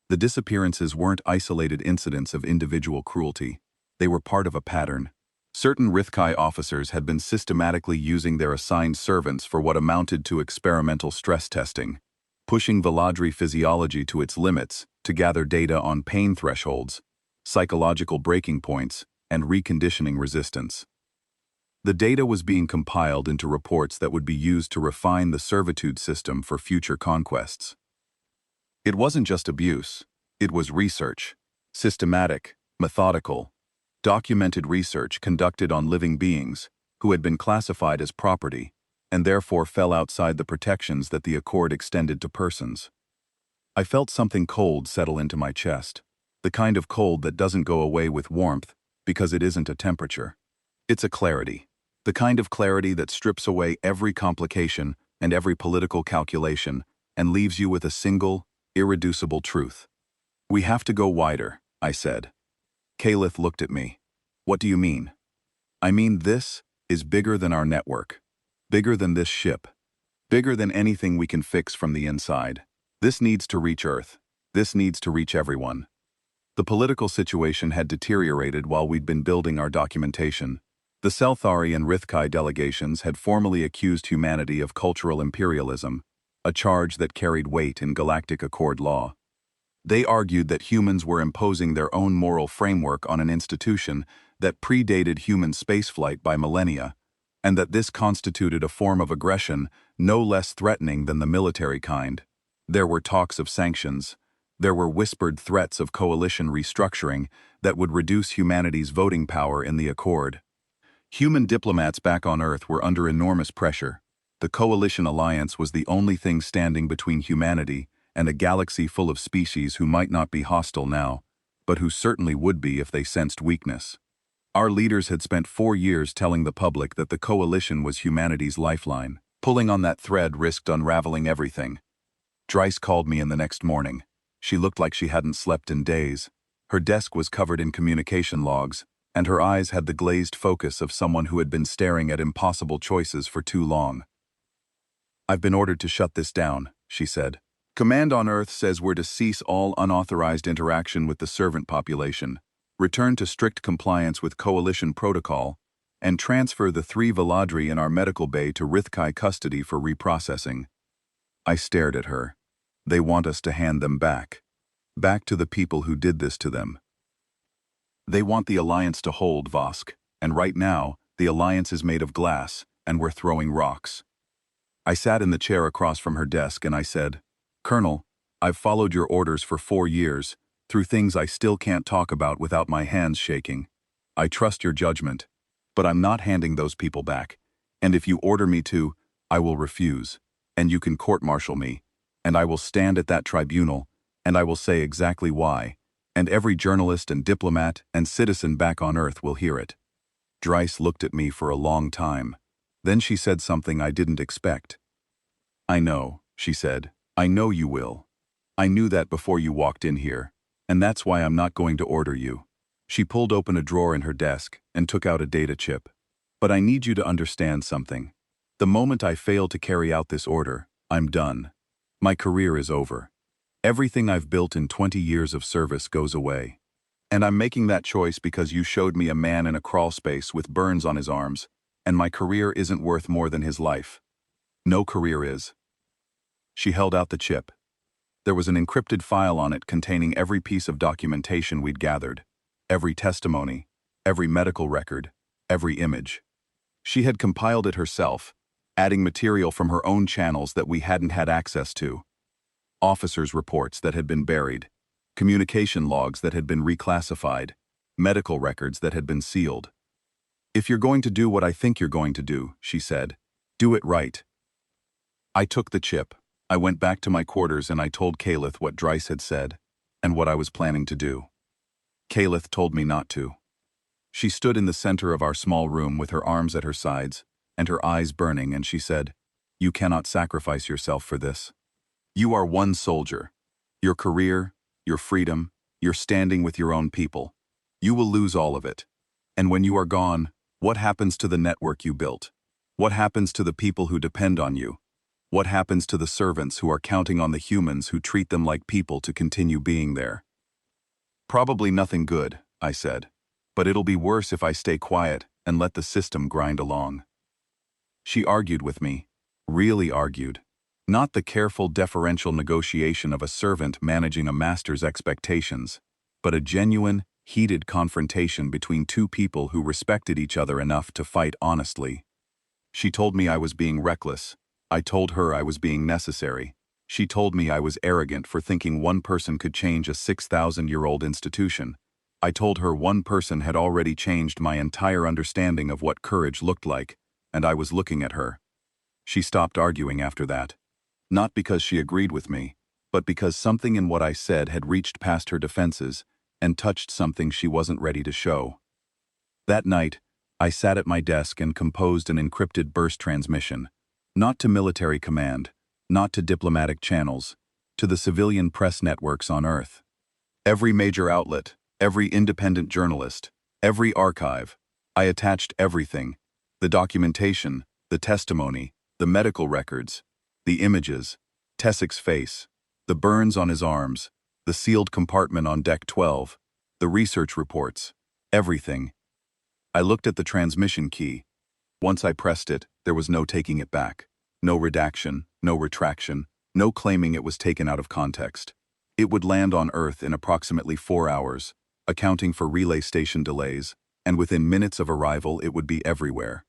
The disappearances weren't isolated incidents of individual cruelty. They were part of a pattern. Certain Rithkai officers had been systematically using their assigned servants for what amounted to experimental stress testing, pushing Veladri physiology to its limits to gather data on pain thresholds, psychological breaking points, and reconditioning resistance. The data was being compiled into reports that would be used to refine the servitude system for future conquests. It wasn't just abuse, it was research, systematic, methodical, documented research conducted on living beings who had been classified as property and therefore fell outside the protections that the Accord extended to persons. I felt something cold settle into my chest, the kind of cold that doesn't go away with warmth because it isn't a temperature. It's a clarity, the kind of clarity that strips away every complication and every political calculation and leaves you with a single, irreducible truth. We have to go wider, I said. Kalith looked at me. What do you mean? I mean this is bigger than our network. Bigger than this ship. Bigger than anything we can fix from the inside. This needs to reach Earth. This needs to reach everyone. The political situation had deteriorated while we'd been building our documentation. The Selthari and Rithkai delegations had formally accused humanity of cultural imperialism, a charge that carried weight in Galactic Accord law. They argued that humans were imposing their own moral framework on an institution that predated human spaceflight by millennia, and that this constituted a form of aggression no less threatening than the military kind. There were talks of sanctions. There were whispered threats of coalition restructuring that would reduce humanity's voting power in the accord. Human diplomats back on Earth were under enormous pressure. The coalition alliance was the only thing standing between humanity and a galaxy full of species who might not be hostile now, but who certainly would be if they sensed weakness. Our leaders had spent 4 years telling the public that the coalition was humanity's lifeline. Pulling on that thread risked unraveling everything. Dryce called me in the next morning. She looked like she hadn't slept in days. Her desk was covered in communication logs, and her eyes had the glazed focus of someone who had been staring at impossible choices for too long. "I've been ordered to shut this down," she said. "Command on Earth says we're to cease all unauthorized interaction with the servant population, return to strict compliance with coalition protocol, and transfer the 3 Veladri in our medical bay to Rithkai custody for reprocessing." I stared at her. They want us to hand them back. Back to the people who did this to them. They want the Alliance to hold Vosk, and right now, the Alliance is made of glass, and we're throwing rocks. I sat in the chair across from her desk and I said, "Colonel, I've followed your orders for 4 years, through things I still can't talk about without my hands shaking. I trust your judgment, but I'm not handing those people back, and if you order me to, I will refuse, and you can court-martial me, and I will stand at that tribunal, and I will say exactly why, and every journalist and diplomat and citizen back on Earth will hear it." Dryce looked at me for a long time. Then she said something I didn't expect. "I know," she said. "I know you will. I knew that before you walked in here, and that's why I'm not going to order you." She pulled open a drawer in her desk and took out a data chip. "But I need you to understand something. The moment I fail to carry out this order, I'm done. My career is over. Everything I've built in 20 years of service goes away. And I'm making that choice because you showed me a man in a crawl space with burns on his arms, and my career isn't worth more than his life. No career is." She held out the chip. There was an encrypted file on it containing every piece of documentation we'd gathered, every testimony, every medical record, every image. She had compiled it herself, adding material from her own channels that we hadn't had access to. Officers' reports that had been buried, communication logs that had been reclassified, medical records that had been sealed. "If you're going to do what I think you're going to do," she said, "do it right." I took the chip. I went back to my quarters and I told Calith what Dryce had said, and what I was planning to do. Calith told me not to. She stood in the center of our small room with her arms at her sides, and her eyes burning, and she said, "You cannot sacrifice yourself for this. You are one soldier. Your career, your freedom, your standing with your own people. You will lose all of it. And when you are gone, what happens to the network you built? What happens to the people who depend on you? What happens to the servants who are counting on the humans who treat them like people to continue being there?" "Probably nothing good," I said. "But it'll be worse if I stay quiet and let the system grind along." She argued with me. Really argued. Not the careful, deferential negotiation of a servant managing a master's expectations, but a genuine, heated confrontation between 2 people who respected each other enough to fight honestly. She told me I was being reckless. I told her I was being necessary. She told me I was arrogant for thinking one person could change a 6,000-year-old institution. I told her one person had already changed my entire understanding of what courage looked like, and I was looking at her. She stopped arguing after that. Not because she agreed with me, but because something in what I said had reached past her defenses and touched something she wasn't ready to show. That night, I sat at my desk and composed an encrypted burst transmission. Not to military command, not to diplomatic channels, to the civilian press networks on Earth. Every major outlet, every independent journalist, every archive. I attached everything: the documentation, the testimony, the medical records, the images, Tessik's face, the burns on his arms, the sealed compartment on Deck 12, the research reports, everything. I looked at the transmission key. Once I pressed it, there was no taking it back. No redaction, no retraction, no claiming it was taken out of context. It would land on Earth in approximately 4 hours, accounting for relay station delays, and within minutes of arrival it would be everywhere.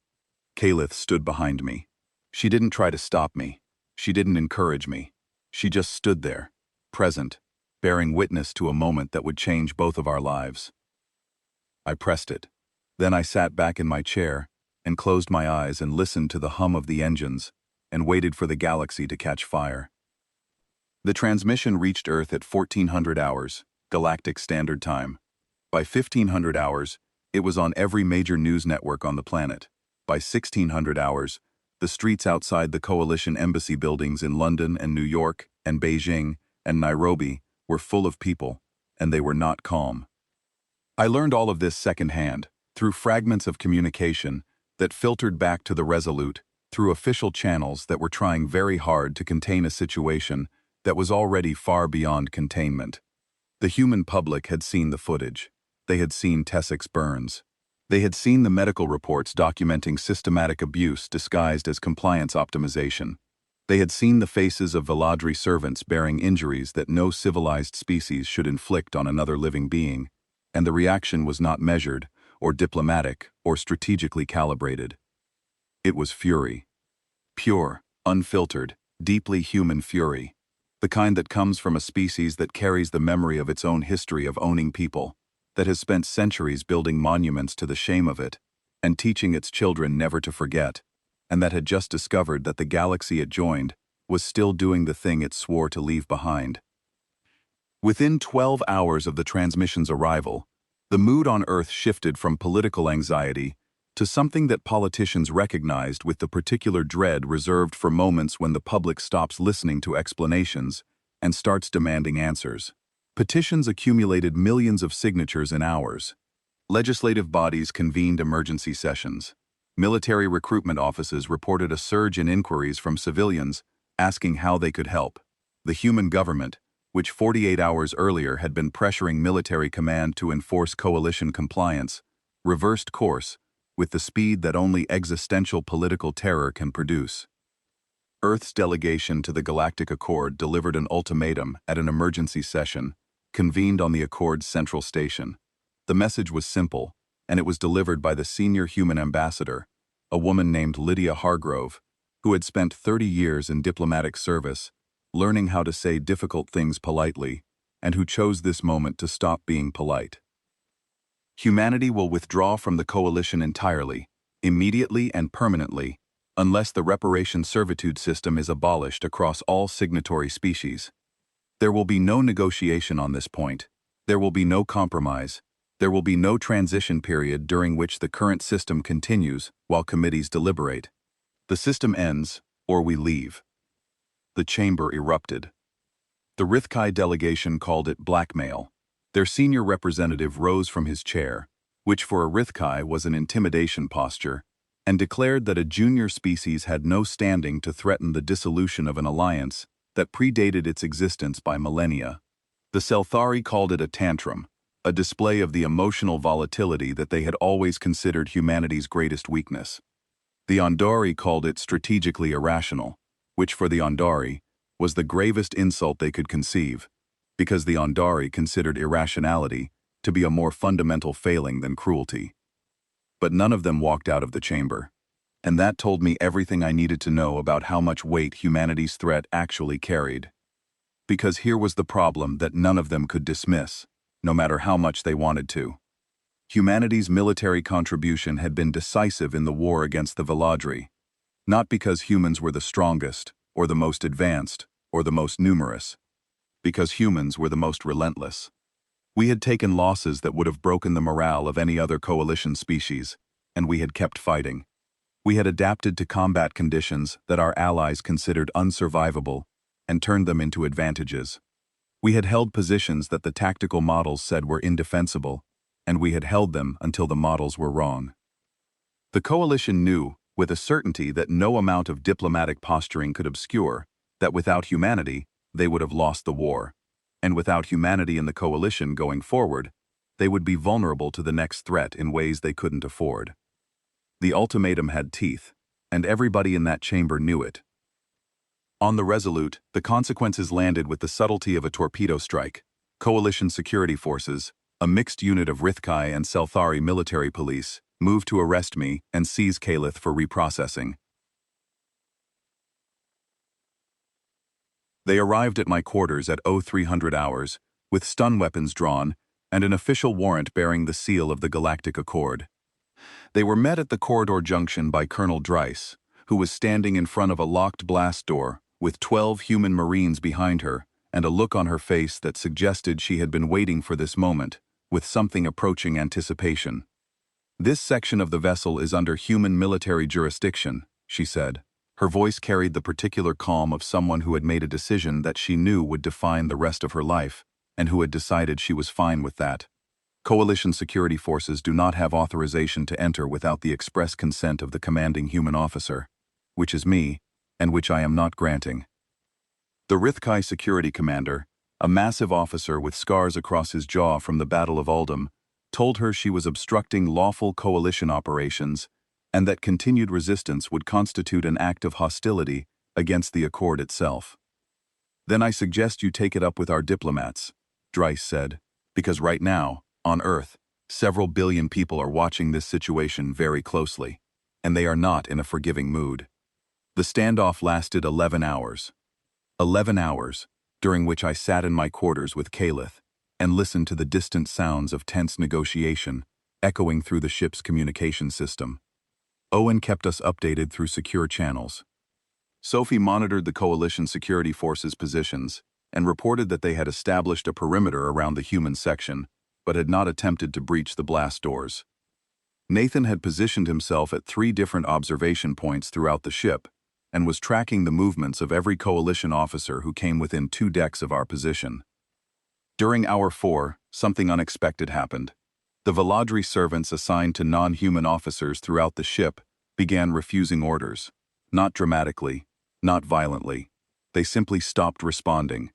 Kalith stood behind me. She didn't try to stop me. She didn't encourage me. She just stood there, present, bearing witness to a moment that would change both of our lives. I pressed it. Then I sat back in my chair and closed my eyes and listened to the hum of the engines and waited for the galaxy to catch fire. The transmission reached Earth at 1400 hours, Galactic Standard Time. By 1500 hours, it was on every major news network on the planet. By 1600 hours, the streets outside the Coalition embassy buildings in London and New York and Beijing and Nairobi were full of people, and they were not calm. I learned all of this secondhand, through fragments of communication that filtered back to the Resolute through official channels that were trying very hard to contain a situation that was already far beyond containment. The human public had seen the footage. They had seen Tessic's burns. They had seen the medical reports documenting systematic abuse disguised as compliance optimization. They had seen the faces of Veladri servants bearing injuries that no civilized species should inflict on another living being, and the reaction was not measured, or diplomatic, or strategically calibrated. It was fury. Pure, unfiltered, deeply human fury. The kind that comes from a species that carries the memory of its own history of owning people, that has spent centuries building monuments to the shame of it, and teaching its children never to forget, and that had just discovered that the galaxy it joined was still doing the thing it swore to leave behind. Within 12 hours of the transmission's arrival, the mood on Earth shifted from political anxiety to something that politicians recognized with the particular dread reserved for moments when the public stops listening to explanations and starts demanding answers. Petitions accumulated millions of signatures in hours. Legislative bodies convened emergency sessions. Military recruitment offices reported a surge in inquiries from civilians asking how they could help. The human government, which 48 hours earlier had been pressuring military command to enforce coalition compliance, reversed course with the speed that only existential political terror can produce. Earth's delegation to the Galactic Accord delivered an ultimatum at an emergency session, convened on the Accord's central station. The message was simple, and it was delivered by the senior human ambassador, a woman named Lydia Hargrove, who had spent 30 years in diplomatic service, learning how to say difficult things politely, and who chose this moment to stop being polite. Humanity will withdraw from the coalition entirely, immediately and permanently, unless the reparation servitude system is abolished across all signatory species. There will be no negotiation on this point. There will be no compromise. There will be no transition period during which the current system continues while committees deliberate. The system ends, or we leave. The chamber erupted. The Rithkai delegation called it blackmail. Their senior representative rose from his chair, which for a Rithkai was an intimidation posture, and declared that a junior species had no standing to threaten the dissolution of an alliance that predated its existence by millennia. The Selthari called it a tantrum, a display of the emotional volatility that they had always considered humanity's greatest weakness. The Andari called it strategically irrational, which for the Andari was the gravest insult they could conceive, because the Andari considered irrationality to be a more fundamental failing than cruelty. But none of them walked out of the chamber, and that told me everything I needed to know about how much weight humanity's threat actually carried. Because here was the problem that none of them could dismiss, no matter how much they wanted to. Humanity's military contribution had been decisive in the war against the Veladri, not because humans were the strongest, or the most advanced, or the most numerous, because humans were the most relentless. We had taken losses that would have broken the morale of any other coalition species, and we had kept fighting. We had adapted to combat conditions that our allies considered unsurvivable and turned them into advantages. We had held positions that the tactical models said were indefensible, and we had held them until the models were wrong. The coalition knew, with a certainty that no amount of diplomatic posturing could obscure, that without humanity, they would have lost the war, and without humanity in the coalition going forward, they would be vulnerable to the next threat in ways they couldn't afford. The ultimatum had teeth, and everybody in that chamber knew it. On the Resolute, the consequences landed with the subtlety of a torpedo strike. Coalition security forces, a mixed unit of Rithkai and Selthari military police, moved to arrest me and seize Calith for reprocessing. They arrived at my quarters at 0300 hours, with stun weapons drawn and an official warrant bearing the seal of the Galactic Accord. They were met at the corridor junction by Colonel Dryce, who was standing in front of a locked blast door, with 12 human Marines behind her, and a look on her face that suggested she had been waiting for this moment, with something approaching anticipation. "This section of the vessel is under human military jurisdiction," she said. Her voice carried the particular calm of someone who had made a decision that she knew would define the rest of her life, and who had decided she was fine with that. Coalition security forces do not have authorization to enter without the express consent of the commanding human officer, which is me, and which I am not granting. The Rithkai security commander, a massive officer with scars across his jaw from the Battle of Uldum, told her she was obstructing lawful coalition operations and that continued resistance would constitute an act of hostility against the Accord itself. "Then I suggest you take it up with our diplomats," Dryce said, "because right now, on Earth, several billion people are watching this situation very closely, and they are not in a forgiving mood." The standoff lasted 11 hours. 11 hours, during which I sat in my quarters with Calith and listened to the distant sounds of tense negotiation echoing through the ship's communication system. Owen kept us updated through secure channels. Sophie monitored the Coalition security forces' positions and reported that they had established a perimeter around the human section, but had not attempted to breach the blast doors. Nathan had positioned himself at 3 different observation points throughout the ship and was tracking the movements of every Coalition officer who came within 2 decks of our position. During Hour 4, something unexpected happened. The Veladri servants assigned to non-human officers throughout the ship began refusing orders. Not dramatically, not violently. They simply stopped responding.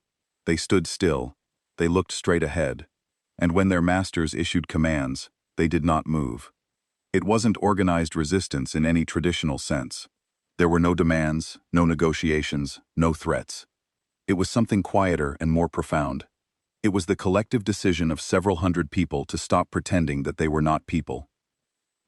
They stood still. They looked straight ahead. And when their masters issued commands, they did not move. It wasn't organized resistance in any traditional sense. There were no demands, no negotiations, no threats. It was something quieter and more profound. It was the collective decision of several hundred people to stop pretending that they were not people.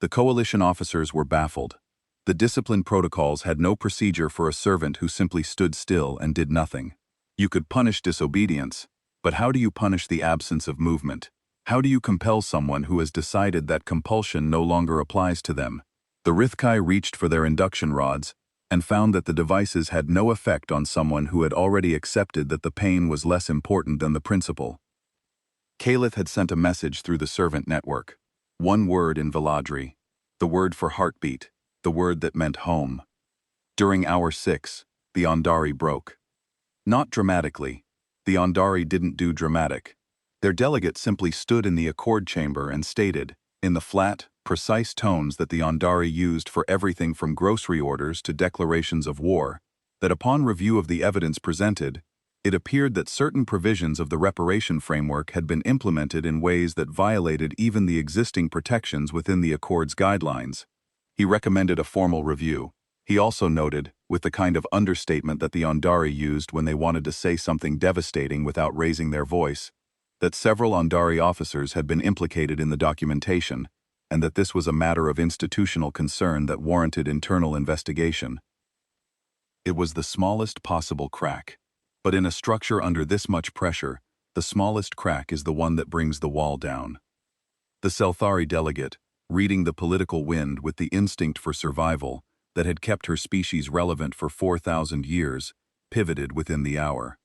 The Coalition officers were baffled. The discipline protocols had no procedure for a servant who simply stood still and did nothing. You could punish disobedience, but how do you punish the absence of movement? How do you compel someone who has decided that compulsion no longer applies to them? The Rithkai reached for their induction rods and found that the devices had no effect on someone who had already accepted that the pain was less important than the principle. Calith had sent a message through the servant network. One word in Veladri, the word for heartbeat, the word that meant home. During Hour 6, the Andari broke. Not dramatically. The Andari didn't do dramatic. Their delegate simply stood in the Accord chamber and stated, in the flat, precise tones that the Andari used for everything from grocery orders to declarations of war, that upon review of the evidence presented, it appeared that certain provisions of the reparation framework had been implemented in ways that violated even the existing protections within the Accord's guidelines. He recommended a formal review. He also noted, with the kind of understatement that the Andari used when they wanted to say something devastating without raising their voice, that several Andari officers had been implicated in the documentation, and that this was a matter of institutional concern that warranted internal investigation. It was the smallest possible crack, but in a structure under this much pressure, the smallest crack is the one that brings the wall down. The Selthari delegate, reading the political wind with the instinct for survival that had kept her species relevant for 4,000 years, pivoted within the hour.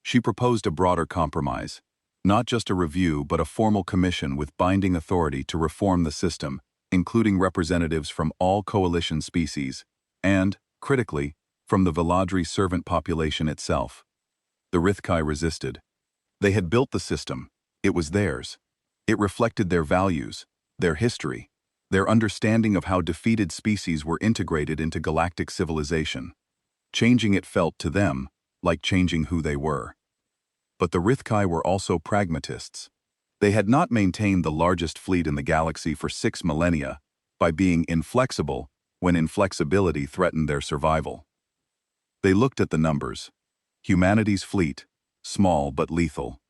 She proposed a broader compromise. Not just a review, but a formal commission with binding authority to reform the system, including representatives from all coalition species, and, critically, from the Veladri servant population itself. The Rithkai resisted. They had built the system. It was theirs. It reflected their values, their history, their understanding of how defeated species were integrated into galactic civilization. Changing it felt, to them, like changing who they were. But the Rithkai were also pragmatists. They had not maintained the largest fleet in the galaxy for 6 millennia by being inflexible when inflexibility threatened their survival. They looked at the numbers. Humanity's fleet, small but lethal.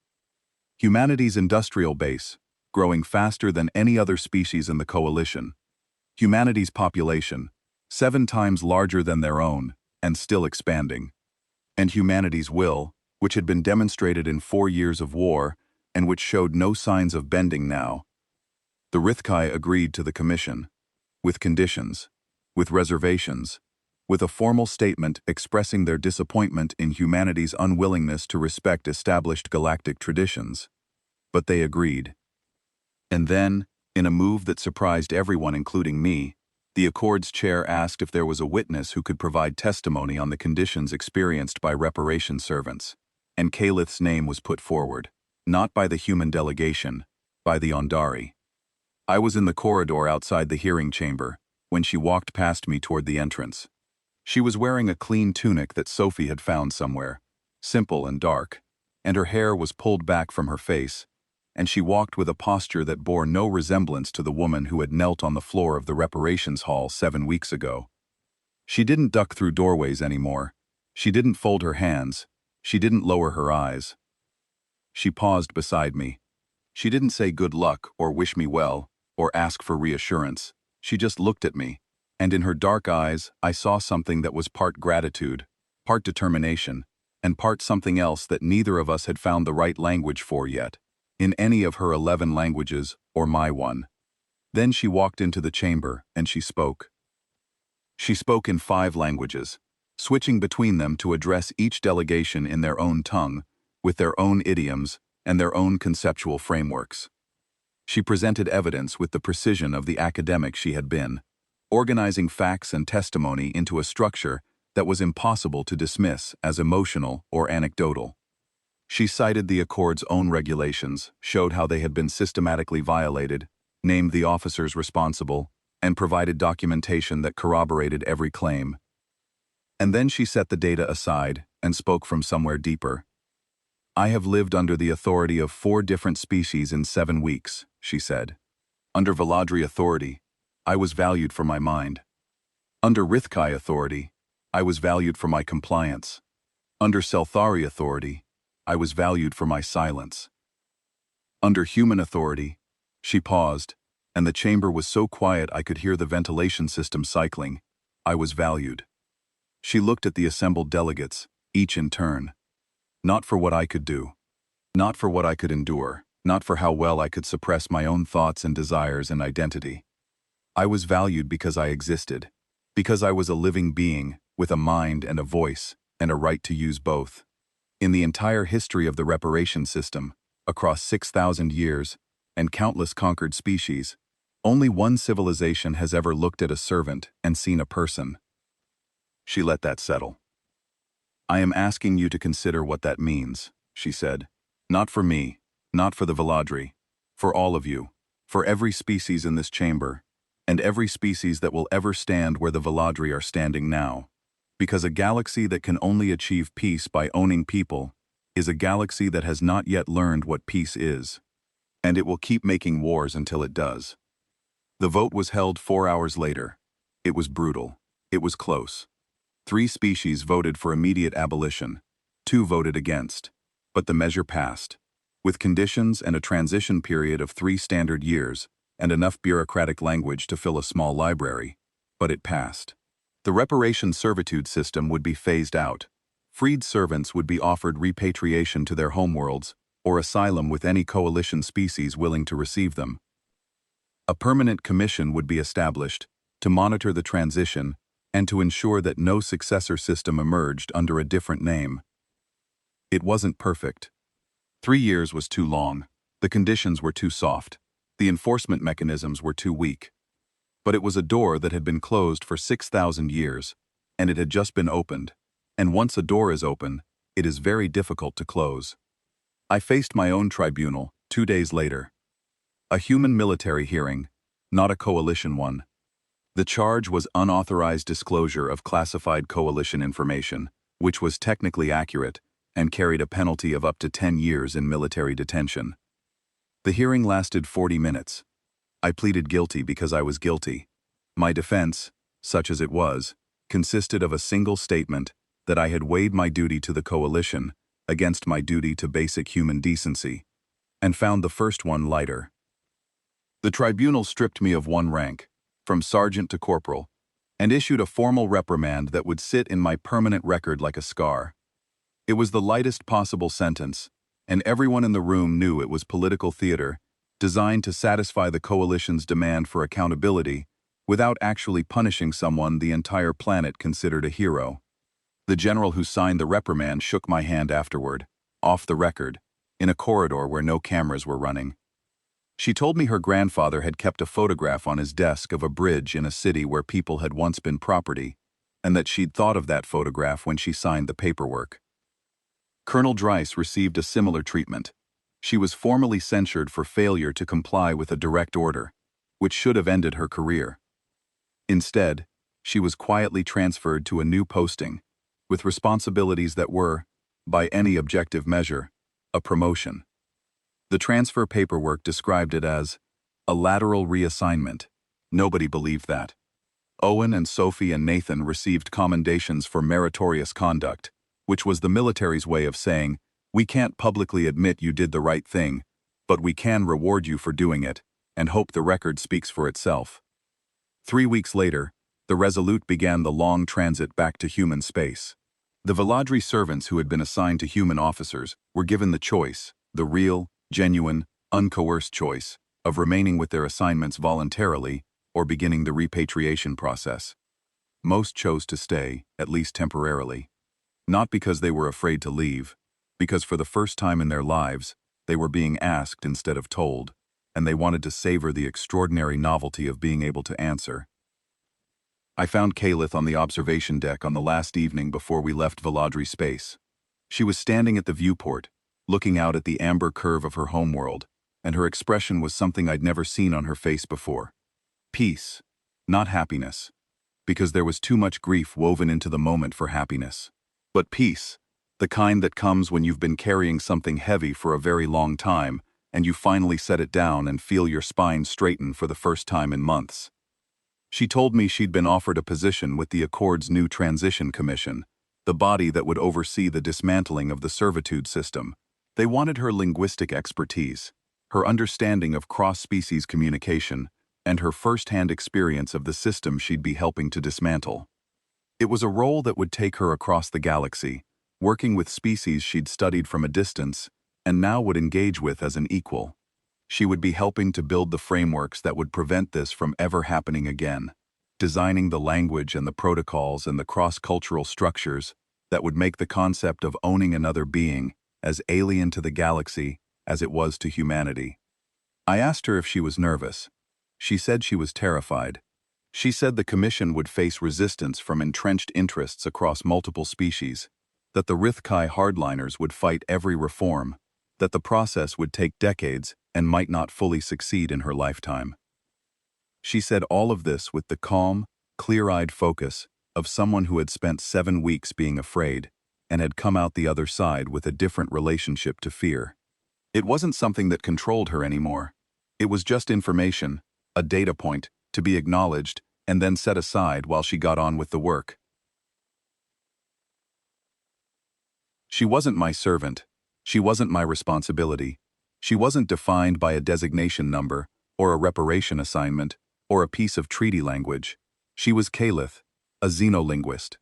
Humanity's industrial base, growing faster than any other species in the coalition. Humanity's population, 7 times larger than their own, and still expanding. And humanity's will, which had been demonstrated in 4 years of war, and which showed no signs of bending now. The Rithkai agreed to the commission, with conditions, with reservations, with a formal statement expressing their disappointment in humanity's unwillingness to respect established galactic traditions. But they agreed. And then, in a move that surprised everyone including me, the Accord's chair asked if there was a witness who could provide testimony on the conditions experienced by reparation servants, and Kalith's name was put forward, not by the human delegation, by the Ondari. I was in the corridor outside the hearing chamber, when she walked past me toward the entrance. She was wearing a clean tunic that Sophie had found somewhere, simple and dark, and her hair was pulled back from her face, and she walked with a posture that bore no resemblance to the woman who had knelt on the floor of the reparations hall 7 weeks ago. She didn't duck through doorways anymore. She didn't fold her hands. She didn't lower her eyes. She paused beside me. She didn't say good luck or wish me well or ask for reassurance. She just looked at me, and in her dark eyes I saw something that was part gratitude, part determination, and part something else that neither of us had found the right language for yet, in any of her 11 languages or my one. Then she walked into the chamber and she spoke. She spoke in 5 languages, switching between them to address each delegation in their own tongue, with their own idioms and their own conceptual frameworks. She presented evidence with the precision of the academic she had been, organizing facts and testimony into a structure that was impossible to dismiss as emotional or anecdotal. She cited the Accord's own regulations, showed how they had been systematically violated, named the officers responsible, and provided documentation that corroborated every claim. And then she set the data aside and spoke from somewhere deeper. I have lived under the authority of 4 different species in 7 weeks, she said. Under Veladri authority, I was valued for my mind. Under Rithkai authority, I was valued for my compliance. Under Selthari authority, I was valued for my silence. Under human authority, she paused, and the chamber was so quiet I could hear the ventilation system cycling. I was valued. She looked at the assembled delegates, each in turn. Not for what I could do. Not for what I could endure. Not for how well I could suppress my own thoughts and desires and identity. I was valued because I existed. Because I was a living being, with a mind and a voice, and a right to use both. In the entire history of the reparation system, across 6,000 years, and countless conquered species, only one civilization has ever looked at a servant and seen a person. She let that settle. I am asking you to consider what that means, she said. Not for me, not for the Veladri, for all of you, for every species in this chamber, and every species that will ever stand where the Veladri are standing now. Because a galaxy that can only achieve peace by owning people is a galaxy that has not yet learned what peace is. And it will keep making wars until it does. The vote was held 4 hours later. It was brutal. It was close. 3 species voted for immediate abolition. 2 voted against. But the measure passed. With conditions and a transition period of 3 standard years, and enough bureaucratic language to fill a small library. But it passed. The reparation servitude system would be phased out. Freed servants would be offered repatriation to their homeworlds, or asylum with any coalition species willing to receive them. A permanent commission would be established to monitor the transition and to ensure that no successor system emerged under a different name. It wasn't perfect. 3 years was too long. The conditions were too soft. The enforcement mechanisms were too weak. But it was a door that had been closed for 6,000 years, and it had just been opened. And once a door is open, it is very difficult to close. I faced my own tribunal 2 days later. A human military hearing, not a coalition one. The charge was unauthorized disclosure of classified coalition information, which was technically accurate and carried a penalty of up to 10 years in military detention. The hearing lasted 40 minutes. I pleaded guilty because I was guilty. My defense, such as it was, consisted of a single statement that I had weighed my duty to the coalition against my duty to basic human decency, and found the first one lighter. The tribunal stripped me of one rank, from sergeant to corporal, and issued a formal reprimand that would sit in my permanent record like a scar. It was the lightest possible sentence, and everyone in the room knew it was political theater, designed to satisfy the coalition's demand for accountability without actually punishing someone the entire planet considered a hero. The general who signed the reprimand shook my hand afterward, off the record, in a corridor where no cameras were running. She told me her grandfather had kept a photograph on his desk of a bridge in a city where people had once been property, and that she'd thought of that photograph when she signed the paperwork. Colonel Dreiss received a similar treatment. She was formally censured for failure to comply with a direct order, which should have ended her career. Instead, she was quietly transferred to a new posting, with responsibilities that were, by any objective measure, a promotion. The transfer paperwork described it as a lateral reassignment. Nobody believed that. Owen and Sophie and Nathan received commendations for meritorious conduct, which was the military's way of saying, "We can't publicly admit you did the right thing, but we can reward you for doing it, and hope the record speaks for itself." 3 weeks later, the Resolute began the long transit back to human space. The Veladri servants who had been assigned to human officers were given the choice, the real, genuine, uncoerced choice, of remaining with their assignments voluntarily or beginning the repatriation process. Most chose to stay, at least temporarily. Not because they were afraid to leave, because for the first time in their lives, they were being asked instead of told, and they wanted to savor the extraordinary novelty of being able to answer. I found Kalith on the observation deck on the last evening before we left Veladri space. She was standing at the viewport, looking out at the amber curve of her homeworld, and her expression was something I'd never seen on her face before. Peace, not happiness, because there was too much grief woven into the moment for happiness. But peace, the kind that comes when you've been carrying something heavy for a very long time, and you finally set it down and feel your spine straighten for the first time in months. She told me she'd been offered a position with the Accord's new Transition Commission, the body that would oversee the dismantling of the servitude system. They wanted her linguistic expertise, her understanding of cross-species communication, and her first-hand experience of the system she'd be helping to dismantle. It was a role that would take her across the galaxy, working with species she'd studied from a distance, and now would engage with as an equal. She would be helping to build the frameworks that would prevent this from ever happening again, designing the language and the protocols and the cross-cultural structures that would make the concept of owning another being as alien to the galaxy as it was to humanity. I asked her if she was nervous. She said she was terrified. She said the commission would face resistance from entrenched interests across multiple species, that the Rithkai hardliners would fight every reform, that the process would take decades and might not fully succeed in her lifetime. She said all of this with the calm, clear-eyed focus of someone who had spent 7 weeks being afraid and had come out the other side with a different relationship to fear. It wasn't something that controlled her anymore. It was just information, a data point, to be acknowledged and then set aside while she got on with the work. She wasn't my servant. She wasn't my responsibility. She wasn't defined by a designation number, or a reparation assignment, or a piece of treaty language. She was Kalith, a xenolinguist.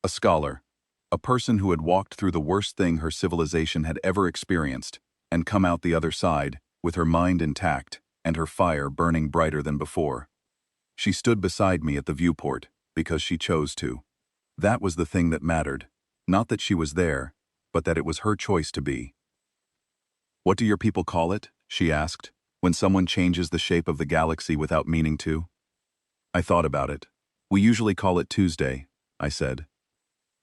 A scholar, a person who had walked through the worst thing her civilization had ever experienced, and come out the other side, with her mind intact, and her fire burning brighter than before. She stood beside me at the viewport, because she chose to. That was the thing that mattered. Not that she was there, but that it was her choice to be. "What do your people call it?" she asked, "when someone changes the shape of the galaxy without meaning to?" I thought about it. "We usually call it Tuesday," I said.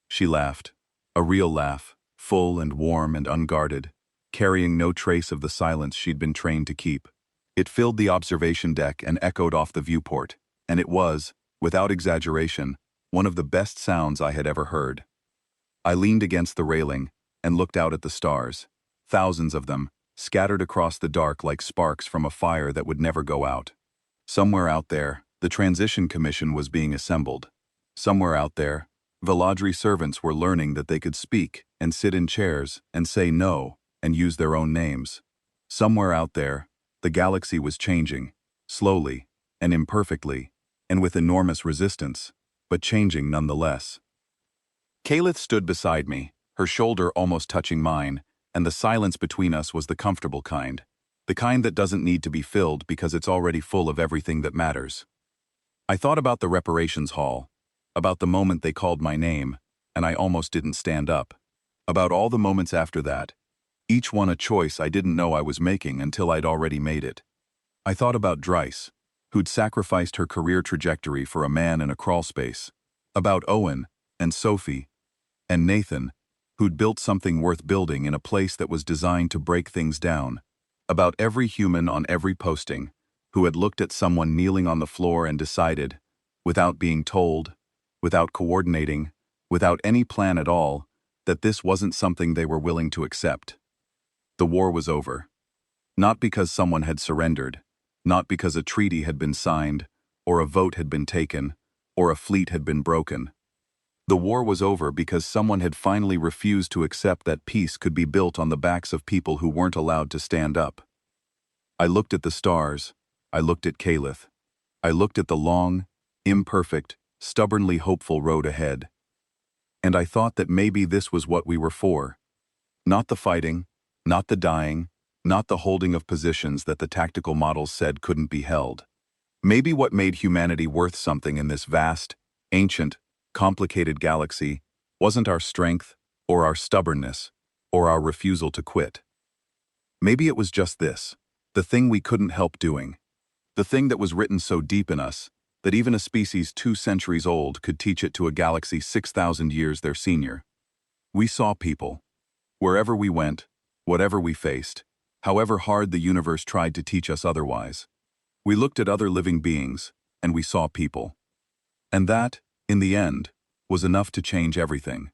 She laughed, a real laugh, full and warm and unguarded, carrying no trace of the silence she'd been trained to keep. It filled the observation deck and echoed off the viewport, and it was, without exaggeration, one of the best sounds I had ever heard. I leaned against the railing and looked out at the stars, thousands of them, scattered across the dark like sparks from a fire that would never go out. Somewhere out there, the Transition Commission was being assembled. Somewhere out there, Veladri servants were learning that they could speak and sit in chairs and say no and use their own names. Somewhere out there, the galaxy was changing, slowly and imperfectly, and with enormous resistance, but changing nonetheless. Kalith stood beside me, her shoulder almost touching mine, and the silence between us was the comfortable kind. The kind that doesn't need to be filled because it's already full of everything that matters. I thought about the reparations hall, about the moment they called my name, and I almost didn't stand up. About all the moments after that, each one a choice I didn't know I was making until I'd already made it. I thought about Dryce, who'd sacrificed her career trajectory for a man in a crawlspace. About Owen, and Sophie, and Nathan, who'd built something worth building in a place that was designed to break things down. About every human on every posting, who had looked at someone kneeling on the floor and decided, without being told, without coordinating, without any plan at all, that this wasn't something they were willing to accept. The war was over. Not because someone had surrendered, not because a treaty had been signed, or a vote had been taken, or a fleet had been broken. The war was over because someone had finally refused to accept that peace could be built on the backs of people who weren't allowed to stand up. I looked at the stars. I looked at Kalith. I looked at the long, imperfect, stubbornly hopeful road ahead. And I thought that maybe this was what we were for. Not the fighting, not the dying, not the holding of positions that the tactical models said couldn't be held. Maybe what made humanity worth something in this vast, ancient, complicated galaxy wasn't our strength, or our stubbornness, or our refusal to quit. Maybe it was just this, the thing we couldn't help doing. The thing that was written so deep in us that even a species 2 centuries old could teach it to a galaxy 6,000 years their senior. We saw people. Wherever we went, whatever we faced, however hard the universe tried to teach us otherwise. We looked at other living beings, and we saw people. And that, in the end, was enough to change everything.